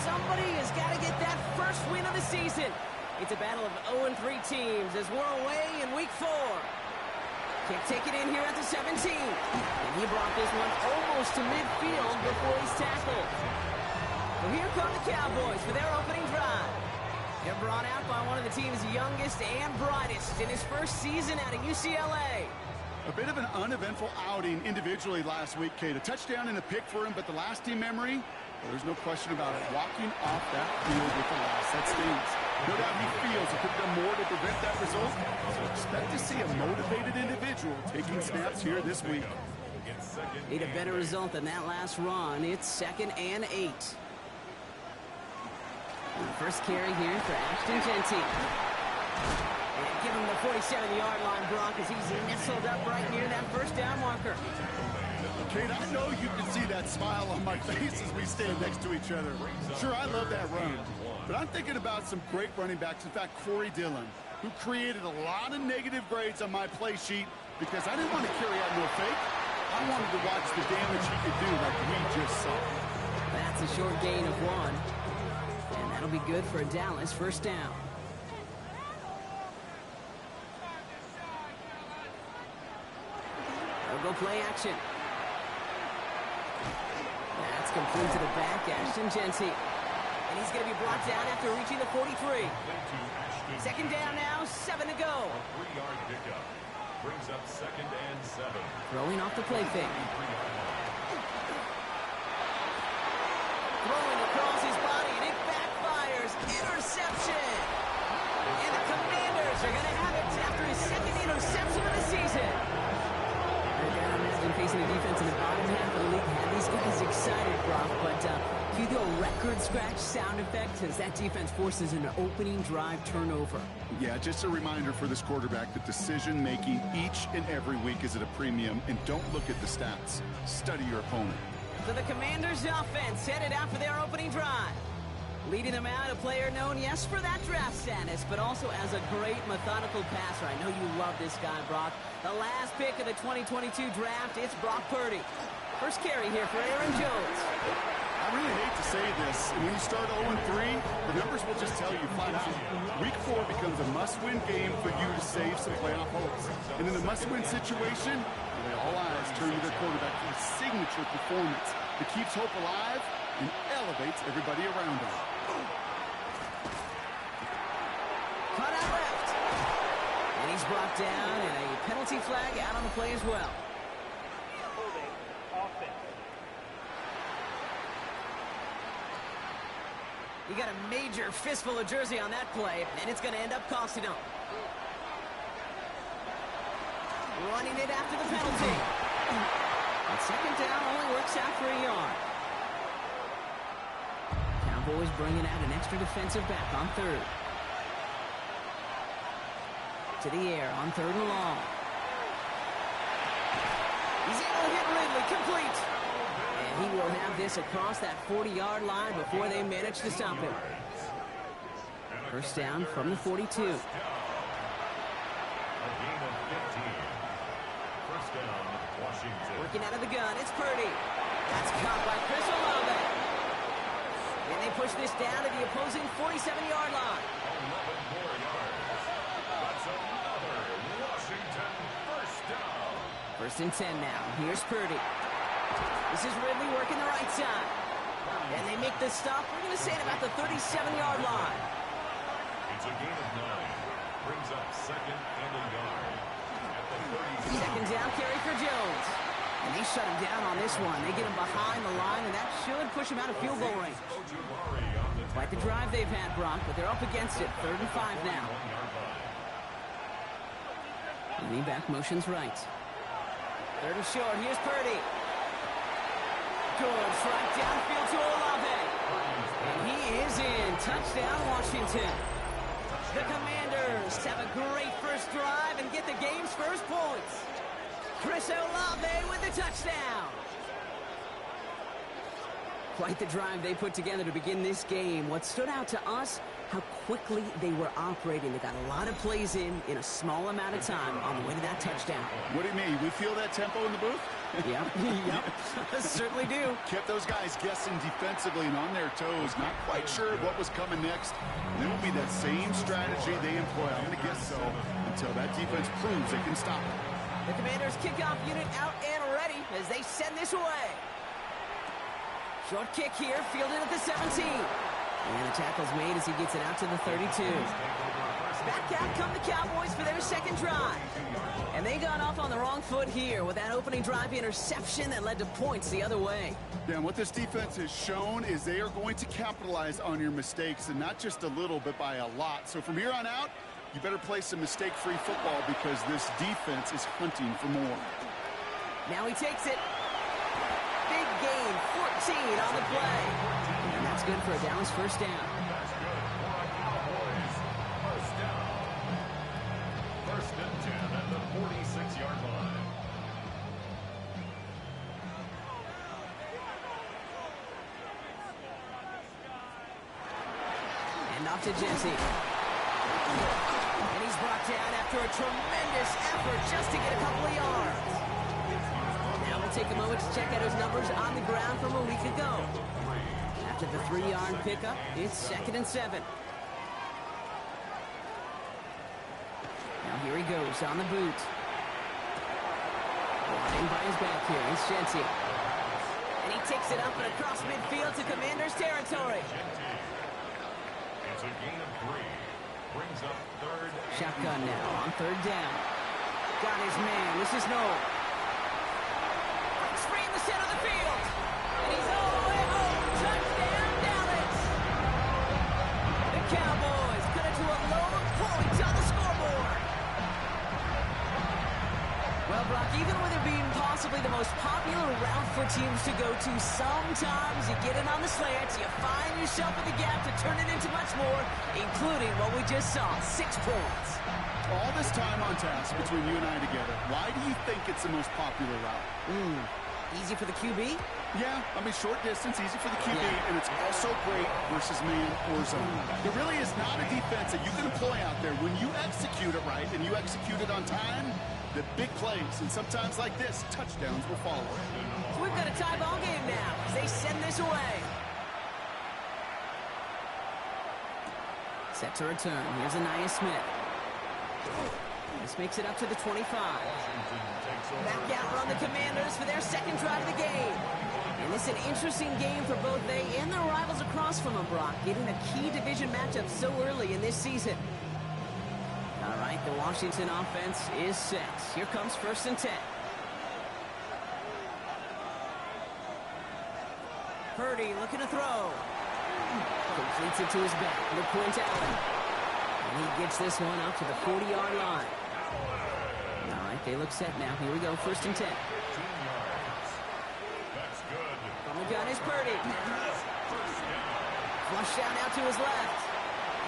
Somebody has got to get that first win of the season. It's a battle of 0-3 teams as we're away in week 4. Can't take it in here at the 17. And he brought this one almost to midfield before he's tackled. So here come the Cowboys for their opening drive. They're brought out by one of the team's youngest and brightest in his first season out of UCLA. A bit of an uneventful outing individually last week, Kate. A touchdown and a pick for him, but the lasting memory, well, there's no question about it. Walking off that field with the loss, that stings. No doubt he feels he could have done more to prevent that result. So expect to see a motivated individual taking snaps here this week. Need a better result than that last run. It's 2nd and 8. And the first carry here for Ashton Jeanty. And give him the 47-yard line, Brock, as he's nestled up right near that first down marker. Kate, I know you can see that smile on my face as we stand next to each other. Sure, I love that run, but I'm thinking about some great running backs. In fact, Corey Dillon, who created a lot of negative grades on my play sheet because I didn't want to carry out no fake. I wanted to watch the damage he could do like we just saw. That's a short gain of 1, and that'll be good for a Dallas first down. They'll go play action. That's complete to the back, Ashton Jeanty. And he's going to be brought down after reaching the 43. 2nd down now, 7 to go. A 3-yard pickup brings up 2nd and 7. Throwing off the play fake. Throwing across his body, and it backfires. Interception. And the Commanders are going to have it after his 2nd interception of the season. I imagine facing a defense in the bottom half of the league had these guys excited, Brock, but cue the record scratch sound effect as that defense forces an opening drive turnover. Yeah, just a reminder for this quarterback that decision-making each and every week is at a premium, and don't look at the stats. Study your opponent. So the Commanders' offense headed out for their opening drive. Leading them out, a player known, yes, for that draft status, but also as a great methodical passer. I know you love this guy, Brock. The last pick of the 2022 draft, it's Brock Purdy. First carry here for Aaron Jones. I really hate to say this, and when you start 0-3, the numbers will just tell you flat out. Week 4 becomes a must-win game for you to save some playoff hopes. And in a must-win situation, all eyes turn to their quarterback for a signature performance that keeps hope alive and elevates everybody around him. Cut out left. And he's brought down, and a penalty flag out on the play as well. He got a major fistful of jersey on that play, and it's going to end up costing him. Running it after the penalty. And 2nd down only works out for a yard. Cowboys bringing out an extra defensive back on 3rd. To the air on 3rd and long. He's able to hit Ridley, complete. And he will have this across that 40-yard line before they manage to stop him. First down from the 42. A gain of 15. First down, Washington. Working out of the gun, it's Purdy. That's caught by Chris Olave. And they push this down to the opposing 47-yard line. 11 more yards. That's another Washington first down. 1st and 10 now. Here's Purdy. This is Ridley working the right side. And they make the stop. We're going to say it about the 37-yard line. It's a gain of 9. Brings up 2nd and a yard. At the 30. 2nd down carry for Jones. And they shut him down on this one. They get him behind the line, and that should push him out of field goal range. Quite the drive they've had, Brock, but they're up against it. 3rd and 5 now. Leaning back motions right. 3rd and short. Here's Purdy. Good strike downfield to Olave. is in. Touchdown, Washington. The Commanders have a great first drive and get the game's first points. Chris Olave with the touchdown. Quite the drive they put together to begin this game. What stood out to us, how quickly they were operating. They got a lot of plays in a small amount of time on the way to that touchdown. What do you mean? We feel that tempo in the booth? Yep, certainly do. Kept those guys guessing defensively and on their toes, not quite sure what was coming next. And it will be that same strategy they employ, I'm going to guess so, until that defense proves they can stop it. The Commanders' kickoff unit out and ready as they send this away. Short kick here, fielded at the 17. And the tackle's made as he gets it out to the 32. Back out come the Cowboys for their second drive. And they got off on the wrong foot here with that opening drive interception that led to points the other way. Yeah, and what this defense has shown is they are going to capitalize on your mistakes, and not just a little, but by a lot. So from here on out, you better play some mistake-free football because this defense is hunting for more. Now he takes it. Big gain, 14 on the play. And that's good for a Dallas first down. That's good for a Cowboys first down. First and 10 at the 46-yard line. And off to Jesse. And he's brought down after a tremendous effort just to get a couple of yards. Now we'll take a moment to check out his numbers on the ground from a week ago. After the 3-yard pickup, it's 2nd and 7. Now here he goes on the boot. Lying by his back here is Shensi. And he takes it up and across midfield to Commanders territory. It's a gain of 3. Brings up third. Shotgun now on 3rd down. Got his man. This is Noel. Breaks free in the center of the field. And he's all the way home. Touchdown, Dallas. The Cowboys cut it to a lone point on the scoreboard. Well, Brock, even with it being possibly the most popular route for teams to go to, sometimes you get it on the slants, you find yourself in the gap to turn it into much more, including what we just saw, 6 points. All this time on task between you and I together, why do you think it's the most popular route? Easy for the QB? Yeah, I mean, short distance, easy for the QB, Yeah. and it's also great versus man or zone. There really is not a defense that you can employ out there. When you execute it right and you execute it on time, the big plays, and sometimes like this, touchdowns will follow. So we've got a tie ball game now as they send this away. Set to return. Here's Anaya Smith. This makes it up to the 25. Back out run the Commanders for their second drive of the game. And this is an interesting game for both they and their rivals across from them, Brock, getting a key division matchup so early in this season. All right, the Washington offense is set. Here comes 1st and 10. Purdy looking to throw. Completes it to his back. LeQuint Allen. And he gets this one up to the 40-yard line. All right, they look set now. Here we go, 1st and 10. That's good. From the gun is Purdy. Flush down now to his left.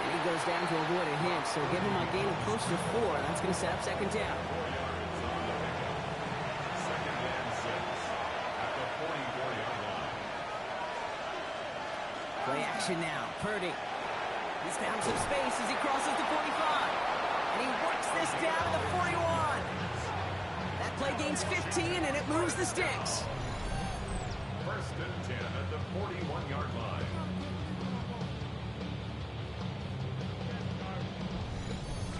And he goes down to avoid a hit, so give him a gain of close to 4. That's going to set up 2nd down. 2nd and 6 at the 44-yard line. Play action now. Purdy. He's found some space as he crosses the 45. And he works this down to the 41. That play gains 15, and it moves the sticks. 1st and 10 at the 41-yard line.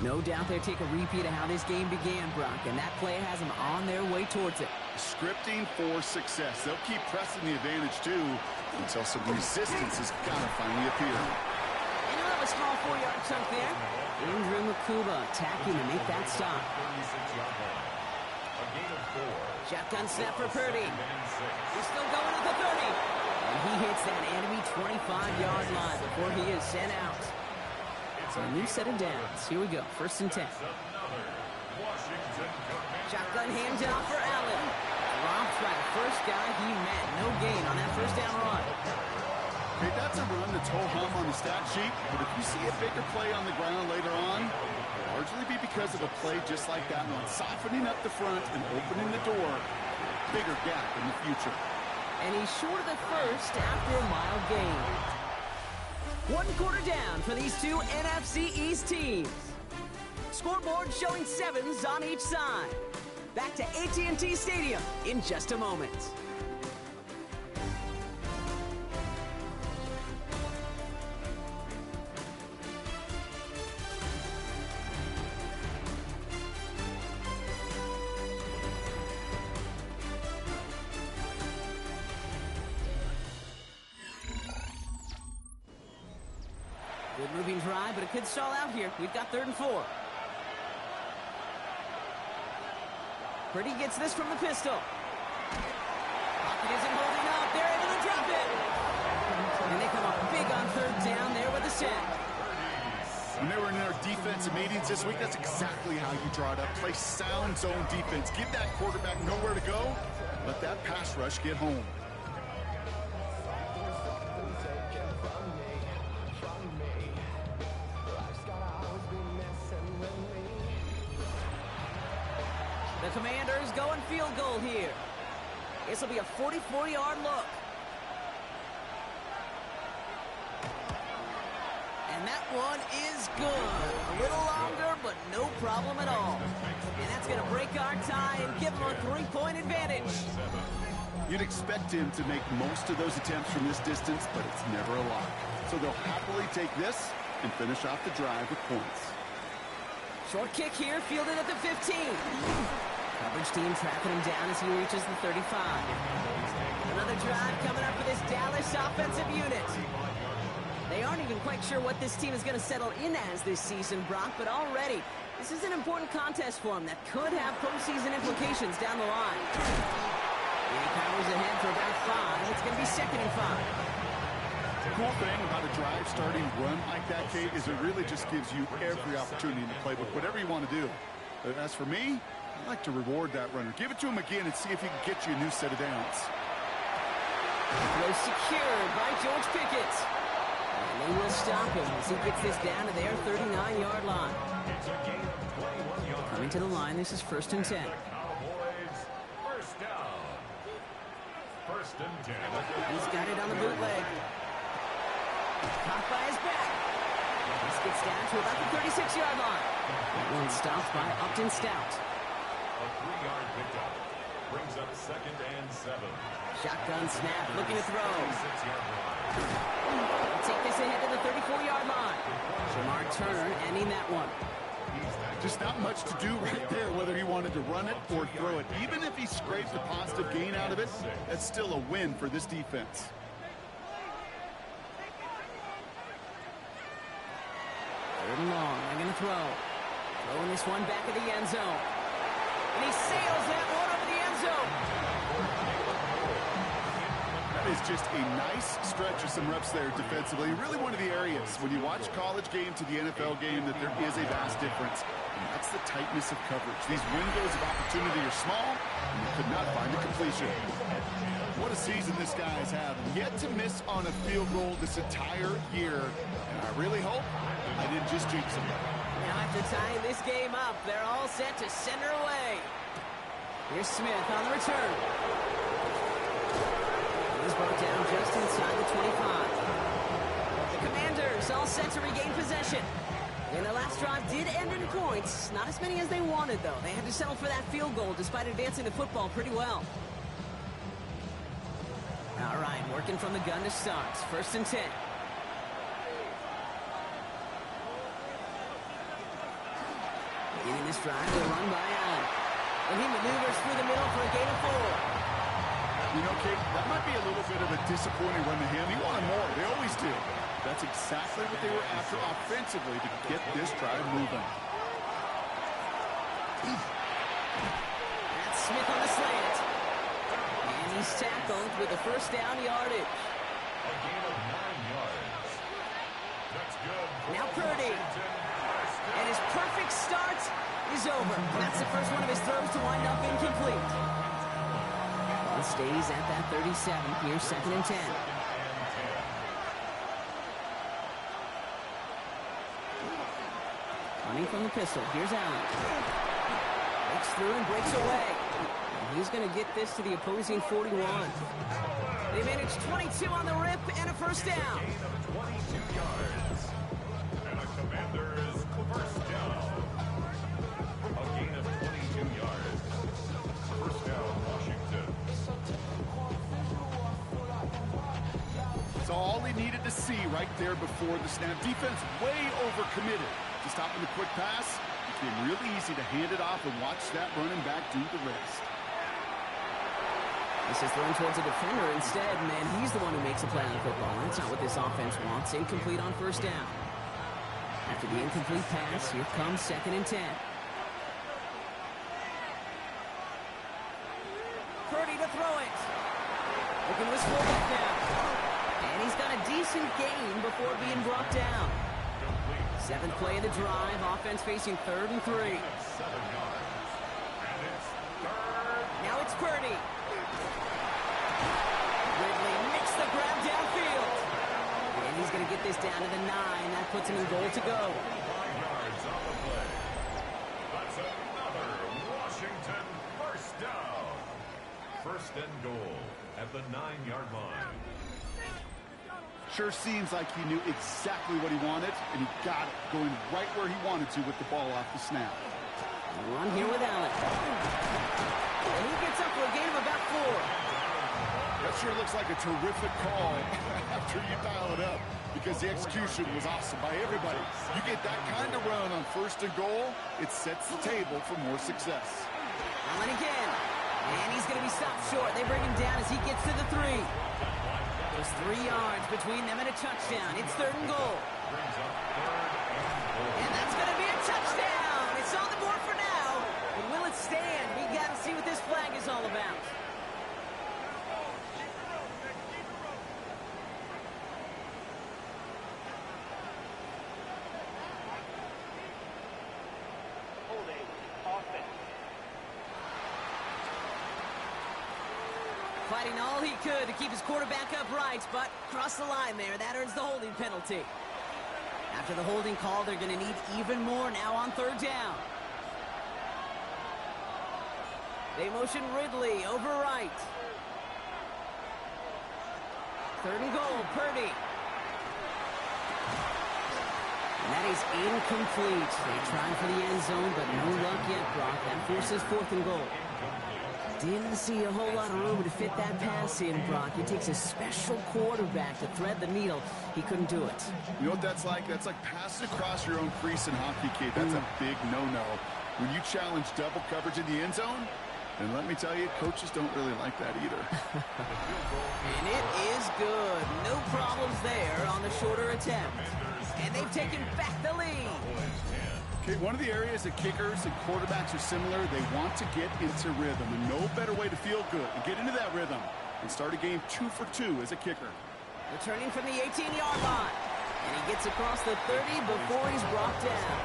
No doubt they'll take a repeat of how this game began, Brock, and that play has them on their way towards it. Scripting for success. They'll keep pressing the advantage, too, until some resistance has got to finally appear. And that was small 4-yard chunk there. Andrew Makuba attacking to make that stop. 36-yard line. A gain of 4. Shotgun snap for Purdy. 2nd and 6. He's still going at the 30. And he hits that enemy 25-yard line before he is sent out. So a new set of downs. Here we go. 1st and 10. Shotgun handoff for Allen. Dropped by the first guy he met. No gain on that 1st down run. Okay, that's a run that's ho-hum on the stat sheet, but if you see a bigger play on the ground later on, it'll largely be because of a play just like that one, softening up the front and opening the door, bigger gap in the future. And he's short of the first after a mild gain. 1 quarter down for these two NFC East teams. Scoreboard showing 7s on each side. Back to AT&T Stadium in just a moment. Good moving drive, but it could stall out here. We've got 3rd and 4. Purdy gets this from the pistol. Pocket isn't holding up. They're able to drop it. And they come up big on 3rd down there with a sack. When they were in their defensive meetings this week, that's exactly how you draw it up. Play sound zone defense. Give that quarterback nowhere to go. Let that pass rush get home. The Commanders going field goal here. This will be a 44-yard look. And that one is good. A little longer, but no problem at all. And that's going to break our tie and give them a 3-point advantage. You'd expect him to make most of those attempts from this distance, but it's never a lock. So they'll happily take this and finish off the drive with points. Short kick here, fielded at the 15. Coverage team tracking him down as he reaches the 35. Another drive coming up for this Dallas offensive unit. They aren't even quite sure what this team is going to settle in as this season, Brock, but already this is an important contest for them that could have postseason implications down the line. He powers ahead for about 5. It's going to be 2nd and 5. The cool thing about a drive starting run like that, Kate, is it really just gives you every opportunity in the playbook, whatever you want to do. But as for me, I like to reward that runner. Give it to him again and see if he can get you a new set of downs. Throw secured by George Pickett. And they will stop him as he gets this down to their 39-yard line. Coming to the line, this is 1st and 10. Cowboys, 1st down. 1st and 10. He's got it on the bootleg. Caught by his back. This gets down to about the 36-yard line. That one stopped by Upton Stout. A 3-yard pickup brings up 2nd and 7. Shotgun snap, looking to throw. 6-yard line. They'll take this ahead to the 34-yard line. Jamar Turner ending that one. Just not much to do right there, whether he wanted to run it or throw it. Even if he scrapes a positive gain out of it, that's still a win for this defense. Third and long, they're going to throw. Throwing this one back at the end zone. And he sails that one over the end zone. That is just a nice stretch of some reps there defensively. Really one of the areas when you watch college game to the NFL game that there is a vast difference. And that's the tightness of coverage. These windows of opportunity are small, and you could not find a completion. What a season this guy has had. Yet to miss on a field goal this entire year. And I really hope I didn't just jinx him. Now after tying this game up, they're all set to send her away. Here's Smith on the return. He's brought down just inside the 25. The Commanders all set to regain possession. And the last drive did end in points. Not as many as they wanted, though. They had to settle for that field goal despite advancing the football pretty well. All right, working from the gun to start. 1st and 10. Beginning this drive, they'll run by Allen. And he maneuvers through the middle for a gain of 4. You know, Kate, that might be a little bit of a disappointing run to him. He wanted more. They always do. That's exactly what they were after offensively to get this drive moving. That's Smith on the slant. And he's tackled with a 1st down yardage. A gain of 9 yards. That's good. Now Purdy. And his perfect start is over. That's the first one of his throws to wind up incomplete. Ball stays at that 37. Here's 2nd and 10. from the pistol. Here's Allen. Breaks through and breaks away. And he's going to get this to the opposing 41. They managed 22 on the rip and a first down. Gain of 22 yards. And a Commanders first down. A gain of 22 yards. First down, Washington. So all he needed to see right there before the snap. Defense way overcommitted. To stop in the quick pass, it became really easy to hand it off and watch that running back do the rest. This is thrown towards a defender instead, man. He's the one who makes a play on the football. That's not what this offense wants. Incomplete on first down. After the incomplete pass, here comes 2nd and 10. Purdy to throw it. Looking to his fullback now. And he's got a decent gain before being brought down. 7th play of the drive. Offense facing 3rd and 3. 7 yards. And it's 3rd. Now it's Purdy. Ridley makes the grab downfield. And he's going to get this down to the 9. That puts him in goal to go. 5 yards on the play. That's another Washington first down. First and goal at the 9-yard line. Sure seems like he knew exactly what he wanted, and he got it, going right where he wanted to with the ball off the snap. Run here with Allen. And he gets up for a gain of about 4. That sure looks like a terrific call after you dial it up, because the execution was awesome by everybody. You get that kind of run on 1st and goal, it sets the table for more success. Allen again. And he's going to be stopped short. They bring him down as he gets to the 3. Just 3 yards between them and a touchdown. It's 3rd and goal. And that's going to be a touchdown. It's on the board for now. But will it stand? We got to see what this flag is all about. Fighting all he could to keep his quarterback upright, but crossed the line there. That earns the holding penalty. After the holding call, they're going to need even more now on 3rd down. They motion Ridley over right. 3rd and goal, Purdy. And that is incomplete. They're trying for the end zone, but no luck yet, Brock. That forces 4th and goal. Didn't see a whole lot of room to fit that pass in, Brock. It takes a special quarterback to thread the needle. He couldn't do it. You know what that's like? That's like passing across your own crease in hockey, Kate. That's a big no-no. When you challenge double coverage in the end zone, and let me tell you, coaches don't really like that either. And it is good. No problems there on the shorter attempt. And they've taken back the lead. Okay, one of the areas that kickers and quarterbacks are similar, they want to get into rhythm. And no better way to feel good and get into that rhythm and start a game 2 for 2 as a kicker. Returning from the 18-yard line. And he gets across the 30 before he's brought down.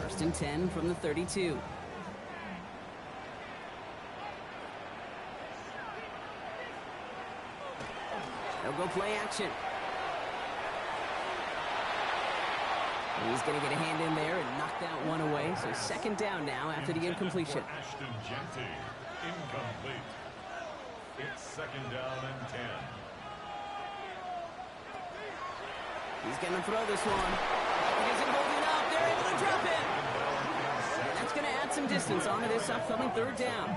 First and 10 from the 32. They'll go play action. He's going to get a hand in there and knock that one away. So 2nd down now after the incompletion. Ashton Jeanty, incomplete. It's 2nd down and 10. He's going to throw this one. He isn't holding up. They're able to drop it. And that's going to add some distance onto this upcoming 3rd down.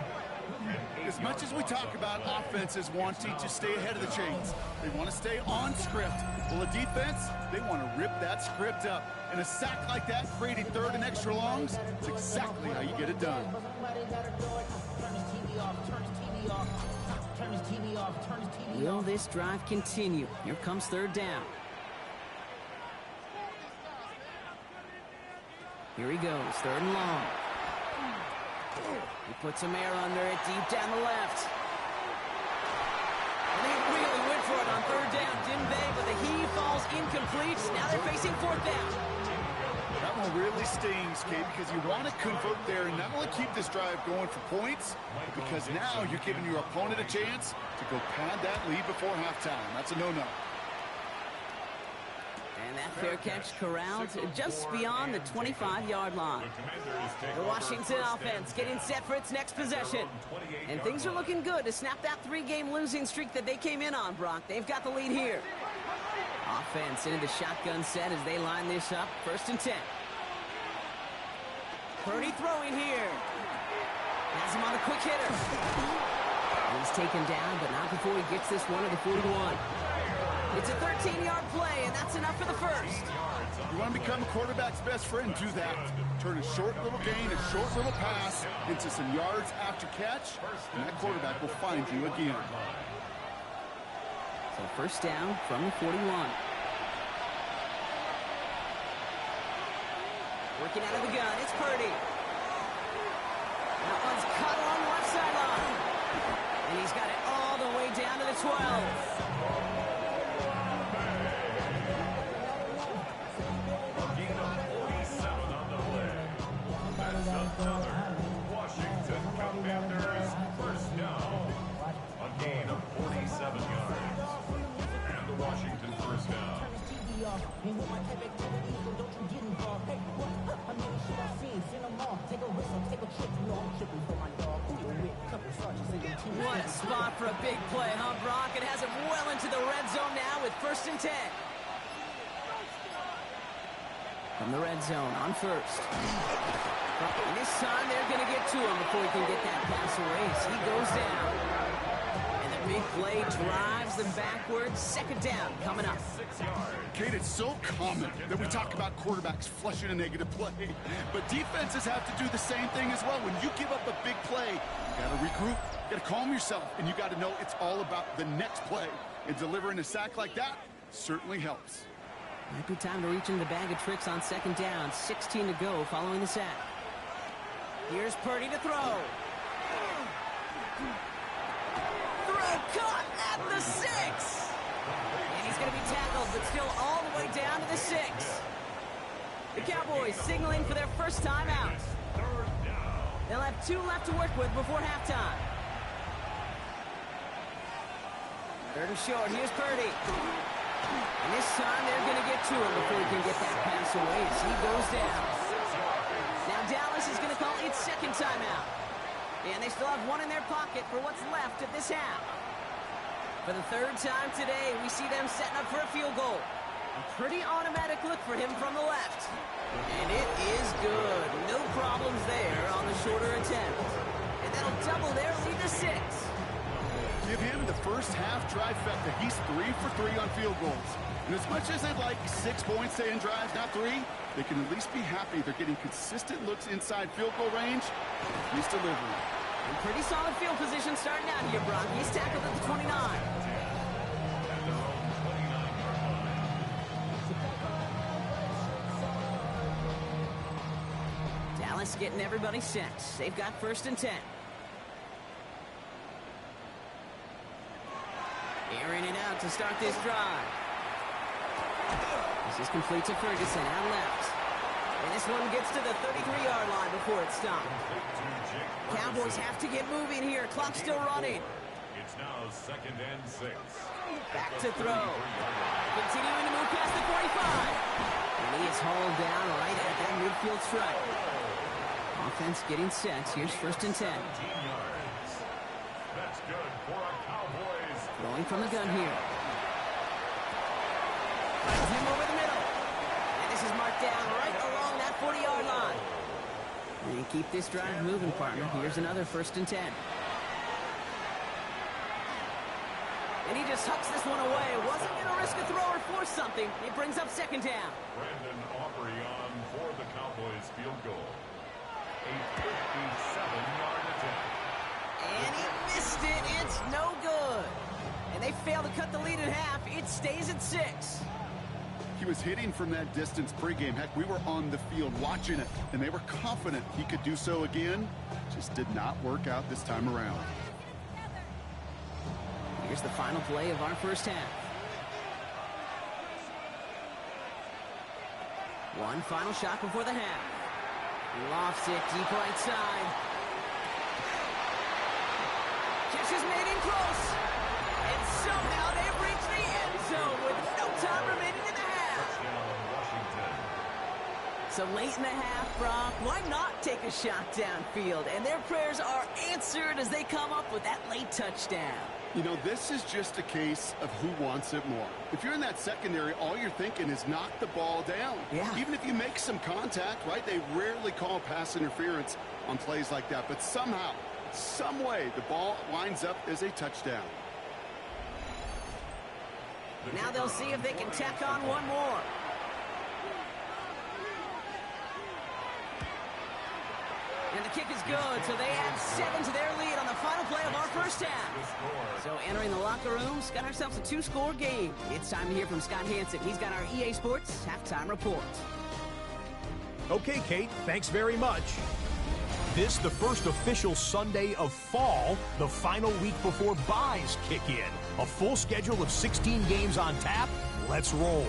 As much as we talk about offenses wanting to stay ahead of the chains, they want to stay on script. Well, the defense, they want to rip that script up. And a sack like that, creating 3rd and extra longs, it's exactly how you get it done. Will this drive continue? Here comes 3rd down. Here he goes, 3rd and long. He puts some air under it deep down the left. And they really went for it on 3rd down, Demboyz, but the heave falls incomplete. Now they're facing 4th down. That one really stings, Kate, because you want to convert there and not only keep this drive going for points, because now you're giving your opponent a chance to go pad that lead before halftime. That's a no-no. And that fair catch corralled just beyond the 25-yard line. The Washington offense getting set for its next possession. And things are looking good to snap that 3-game losing streak that they came in on, Brock. They've got the lead here. Offense into the shotgun set as they line this up. 1st and 10. Purdy throwing here. Has him on a quick hitter. He's taken down, but not before he gets this one to the 41. It's a 13-yard play, and that's enough for the first. You want to become a quarterback's best friend, do that. Turn a short little gain, a short little pass into some yards after catch, and that quarterback will find you again. So 1st down from the 41. Working out of the gun, it's Purdy. That one's cut along the left sideline. And he's got it all the way down to the 12. Another Washington Commanders 1st down. A gain of 47 yards. And the Washington 1st down. What a spot for a big play, huh, Brock? It has him well into the red zone now with 1st and 10. From the red zone on 1st. And this time they're going to get to him before he can get that pass away as he goes down. And the big play drives them backwards. 2nd down coming up. Kate, it's so common that we talk about quarterbacks flushing a negative play, but defenses have to do the same thing as well. When you give up a big play, you got to regroup, you got to calm yourself, and you got to know it's all about the next play. And delivering a sack like that certainly helps. Might be time to reach in the bag of tricks on 2nd down. 16 to go following the sack. Here's Purdy to throw. Throw caught at the 6. And he's going to be tackled, but still all the way down to the 6. The Cowboys signaling for their first time out. They'll have 2 left to work with before halftime. 3rd and short. Here's Purdy. And this time they're going to get to him before he can get that pass away as he goes down. Now Dallas is going to call its 2nd timeout. And they still have 1 in their pocket for what's left of this half. For the 3rd time today, we see them setting up for a field goal. A pretty automatic look for him from the left. And it is good. No problems there on the shorter attempt. And that'll double their lead to 6. Give him the first half trifecta. He's 3 for 3 on field goals. And as much as they'd like 6 points to end drives, not 3, they can at least be happy they're getting consistent looks inside field goal range. He's delivering. And pretty solid field position starting out here, Brock. He's tackled at the 29. Dallas getting everybody set. They've got 1st and 10. Airing it out to start this drive. This is complete to Ferguson out left. And this one gets to the 33-yard line before it's stopped. Cowboys have to get moving here. Clock's still running. It's now 2nd and 6. Back to throw. Continuing to move past the 45. And he is hauled down right at that midfield stripe. Offense getting set. Here's 1st and 10. That's good for a Cowboys. Throwing from the gun here. Finds him over the middle. And this is marked down right along that 40-yard line. And keep this drive moving, partner. Here's another 1st and 10. And he just hucks this one away. Wasn't going to risk a throw or force something. It brings up 2nd down. Brandon Aubrey on for the Cowboys field goal. A 57-yard attempt. And he missed it. It's no good. And they fail to cut the lead in half. It stays at 6. He was hitting from that distance pregame. Heck, we were on the field watching it, and they were confident he could do so again. Just did not work out this time around. Here's the final play of our first half. One final shot before the half. Lofts it deep right side. Catch is made in close. And somehow they reach the end zone with no time remaining in the half. So late in the half, Brock, why not take a shot downfield? And their prayers are answered as they come up with that late touchdown. You know, this is just a case of who wants it more. If you're in that secondary, all you're thinking is knock the ball down. Yeah. Even if you make some contact, right, they rarely call pass interference on plays like that. But somehow, some way, the ball winds up as a touchdown. Now they'll see if they can tack on one more. And the kick is good, so they add 7 to their lead on the final play of our first half. So entering the locker room's got ourselves a 2-score game. It's time to hear from Scott Hansen. He's got our EA Sports halftime report. Okay, Kate, thanks very much. This, the first official Sunday of fall, the final week before byes kick in. A full schedule of 16 games on tap. Let's roll.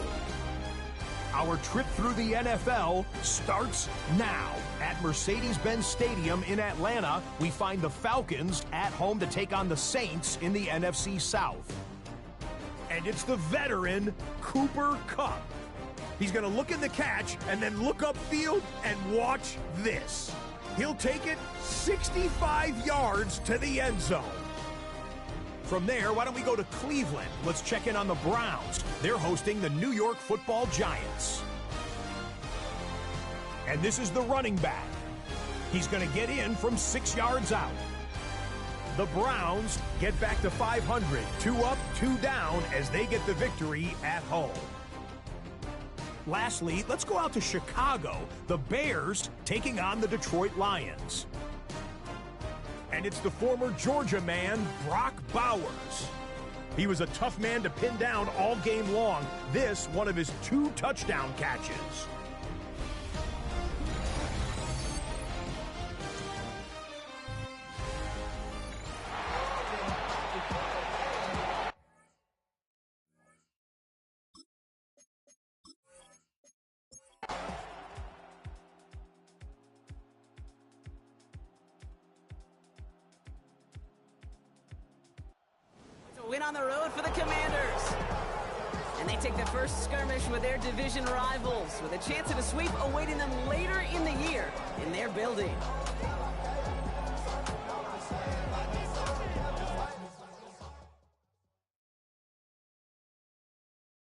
Our trip through the NFL starts now. At Mercedes-Benz Stadium in Atlanta, we find the Falcons at home to take on the Saints in the NFC South. And it's the veteran Cooper Kupp. He's going to look in the catch and then look upfield and watch this. He'll take it 65 yards to the end zone. From there, why don't we go to Cleveland? Let's check in on the Browns. They're hosting the New York Football Giants. And this is the running back. He's going to get in from 6 yards out. The Browns get back to 500. 2 up, 2 down as they get the victory at home. Lastly, let's go out to Chicago. The Bears taking on the Detroit Lions. And it's the former Georgia man, Brock Bowers. He was a tough man to pin down all game long. This, one of his 2 touchdown catches. Win on the road for the Commanders. And they take the first skirmish with their division rivals with a chance at a sweep awaiting them later in the year in their building.